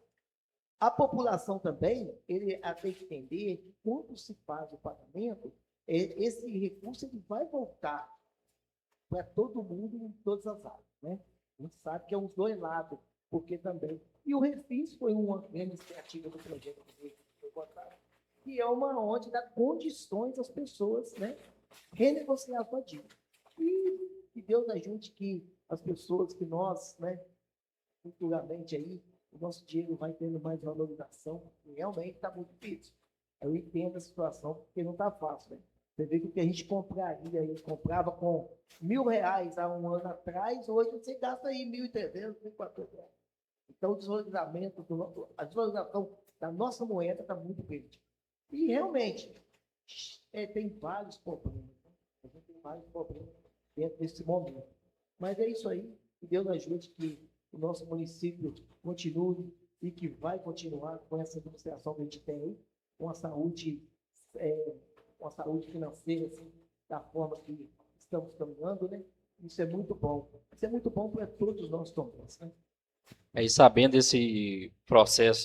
a população também, ele tem que entender que quando se faz o pagamento, esse recurso ele vai voltar para todo mundo em todas as áreas, né? A gente sabe que é uns dois lados, porque também... E o Refis foi uma iniciativa do projeto que foi votado, que é uma onde dá condições às pessoas, né, renegociar a sua dívida. E que Deus ajude que as pessoas que nós, né, futuramente aí, o nosso dinheiro vai tendo mais valorização, e realmente está muito difícil. Eu entendo a situação, porque não está fácil, né? Você vê que o que a gente compraria, a gente comprava com R$1.000 há um ano atrás, hoje você gasta aí R$1.300, R$1.400. Então, a desvalorização da nossa moeda está muito grande. E, realmente, tem vários problemas. Né? A gente tem vários problemas dentro desse momento. Mas é isso aí. Que Deus ajude que o nosso município continue e que vai continuar com essa administração que a gente tem aí, com a saúde financeira, assim, da forma que estamos caminhando, né? Isso é muito bom. Isso é muito bom para todos nós também, né?
Aí, sabendo desse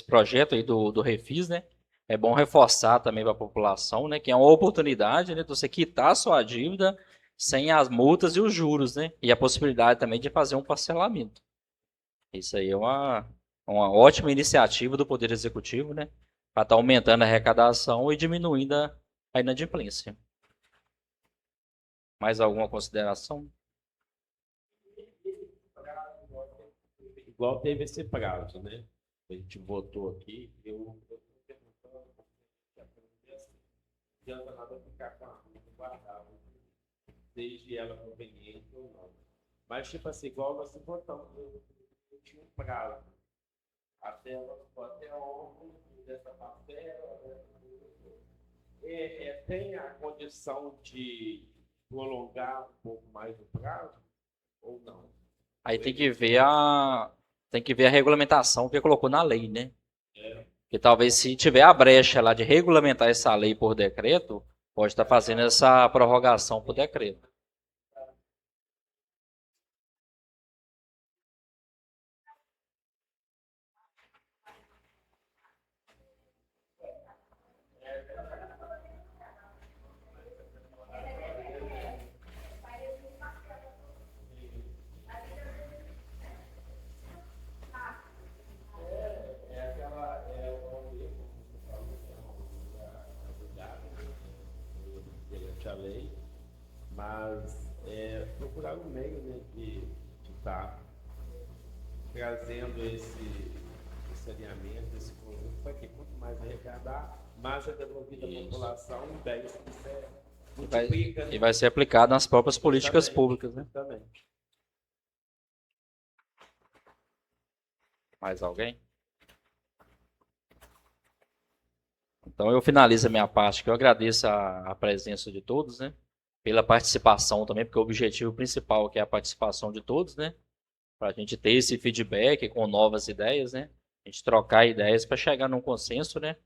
projeto aí do Refis, né? É bom reforçar também para a população, né? Que é uma oportunidade, né? De você quitar a sua dívida sem as multas e os juros, né? E a possibilidade também de fazer um parcelamento. Isso aí é uma ótima iniciativa do Poder Executivo, né? Para estar aumentando a arrecadação e diminuindo a inadimplência. Mais alguma consideração?
Igual teve esse prazo, né? A gente votou aqui, eu estou perguntando se adianta nada ficar com a conta guardada, desde ela conveniente ou não. Mas, tipo assim, igual nós votamos, eu tinha um prazo. Até ontem, dessa parcela, tem a condição de prolongar um pouco mais o prazo ou não?
Aí tem que ver a regulamentação que colocou na lei, né? Porque talvez se tiver a brecha lá de regulamentar essa lei por decreto, pode estar fazendo essa prorrogação por decreto.
A lei, mas procurar um meio, né, de estar trazendo esse alinhamento, esse conjunto, para que quanto mais arrecadar, mais é devolvido à população, e daí isso multiplica.
E vai ser aplicado nas próprias políticas públicas, né?
Também.
Mais alguém? Então eu finalizo a minha parte, que eu agradeço a presença de todos, né? Pela participação também, porque o objetivo principal aqui é a participação de todos, né? Para a gente ter esse feedback com novas ideias, né? A gente trocar ideias para chegar num consenso, né?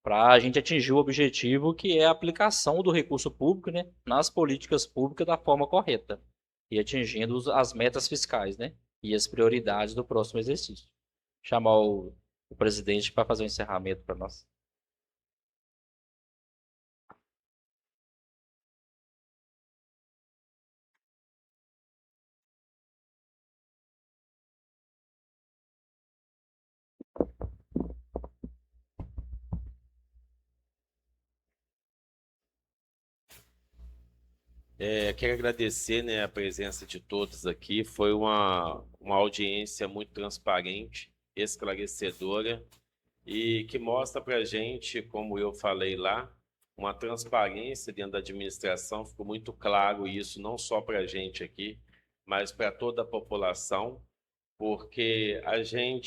para a gente atingir o objetivo que é a aplicação do recurso público, né, nas políticas públicas da forma correta e atingindo as metas fiscais, né, e as prioridades do próximo exercício. Chamar o presidente para fazer o encerramento para nós.
Quero agradecer, né, a presença de todos aqui. Foi uma audiência muito transparente, esclarecedora e que mostra para a gente, como eu falei lá, uma transparência dentro da administração. Ficou muito claro isso, não só para a gente aqui, mas para toda a população, porque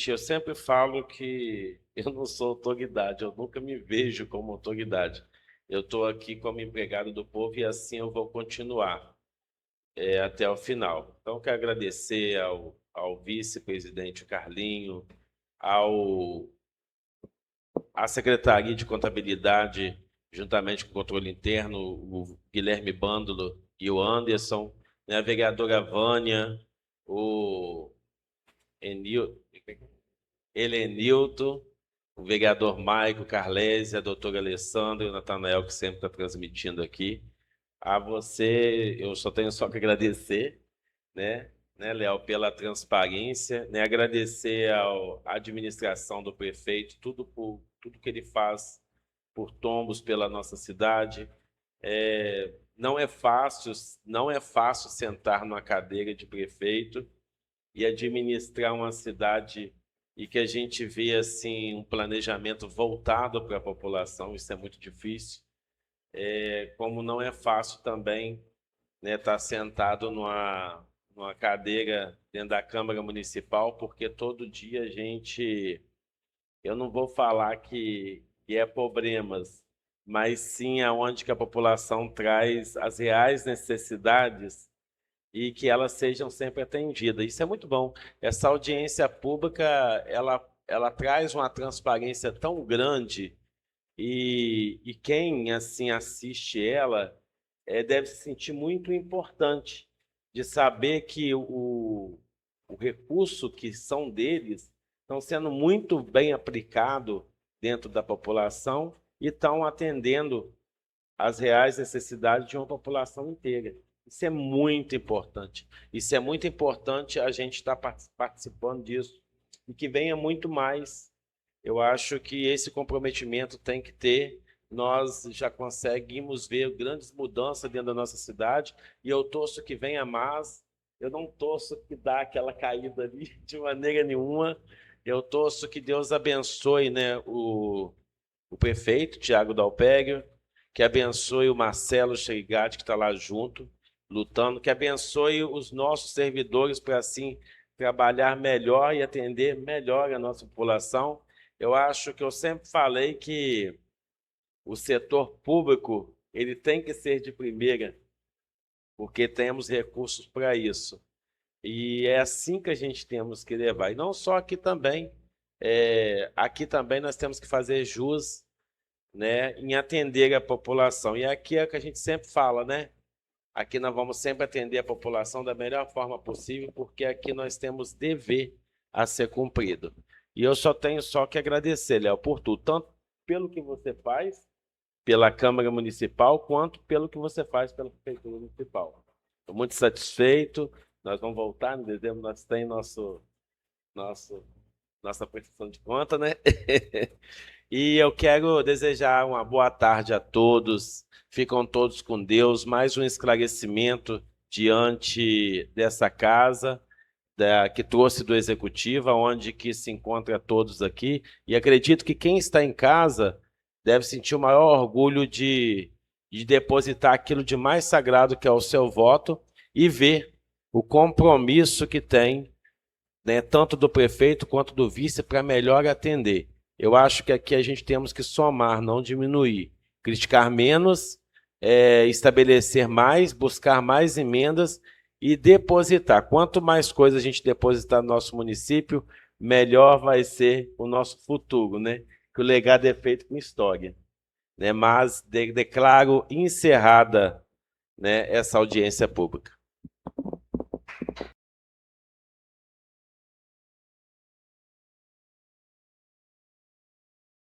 eu sempre falo que eu não sou autoridade, eu nunca me vejo como autoridade. Eu estou aqui como empregado do povo e assim eu vou continuar até o final. Então, quero agradecer ao vice-presidente Carlinho, à Secretaria de Contabilidade, juntamente com o Controle Interno, o Guilherme Bândolo e o Anderson, né, a vereadora Vânia, o Helenilton, o vereador Maico Carlesi, a doutora Alessandra e o Natanael, que sempre está transmitindo aqui. A você, eu só tenho que agradecer, né, Léo, pela transparência, né, agradecer à administração do prefeito, tudo que ele faz por tombos pela nossa cidade. Não é fácil sentar numa cadeira de prefeito e administrar uma cidade e que a gente vê assim um planejamento voltado para a população. Isso é muito difícil. Como não é fácil também, né, estar sentado numa cadeira dentro da Câmara Municipal, porque todo dia a gente, eu não vou falar que é problemas, mas sim aonde que a população traz as reais necessidades e que elas sejam sempre atendidas. Isso é muito bom. Essa audiência pública, ela traz uma transparência tão grande e quem assim assiste ela deve se sentir muito importante de saber que o recurso que são deles estão sendo muito bem aplicado dentro da população e estão atendendo às reais necessidades de uma população inteira. Isso é muito importante. Isso é muito importante a gente estar participando disso e que venha muito mais. Eu acho que esse comprometimento tem que ter. Nós já conseguimos ver grandes mudanças dentro da nossa cidade e eu torço que venha mais. Eu não torço que dá aquela caída ali de maneira nenhuma. Eu torço que Deus abençoe, né, o prefeito, Tiago Dalpério, que abençoe o Marcelo Cheigatti, que está lá junto, lutando, que abençoe os nossos servidores para, assim, trabalhar melhor e atender melhor a nossa população. Eu acho que eu sempre falei que o setor público ele tem que ser de primeira, porque temos recursos para isso. E é assim que a gente temos que levar. E não só aqui também. Aqui também nós temos que fazer jus, né, em atender a população. E aqui é o que a gente sempre fala, né? Aqui nós vamos sempre atender a população da melhor forma possível, porque aqui nós temos dever a ser cumprido. E eu só tenho que agradecer, Léo, por tudo, tanto pelo que você faz pela Câmara Municipal, quanto pelo que você faz pela Prefeitura Municipal. Estou muito satisfeito. Nós vamos voltar, em dezembro nós temos nossa prestação de conta, né? E eu quero desejar uma boa tarde a todos. Ficam todos com Deus. Mais um esclarecimento diante dessa casa que trouxe do Executivo, onde que se encontra todos aqui. E acredito que quem está em casa deve sentir o maior orgulho de depositar aquilo de mais sagrado que é o seu voto e ver o compromisso que tem, né, tanto do prefeito quanto do vice, para melhor atender. Eu acho que aqui a gente temos que somar, não diminuir. Criticar menos, estabelecer mais, buscar mais emendas e depositar. Quanto mais coisas a gente depositar no nosso município, melhor vai ser o nosso futuro, né? que o legado é feito com história, né? Mas declaro encerrada, né, essa audiência pública.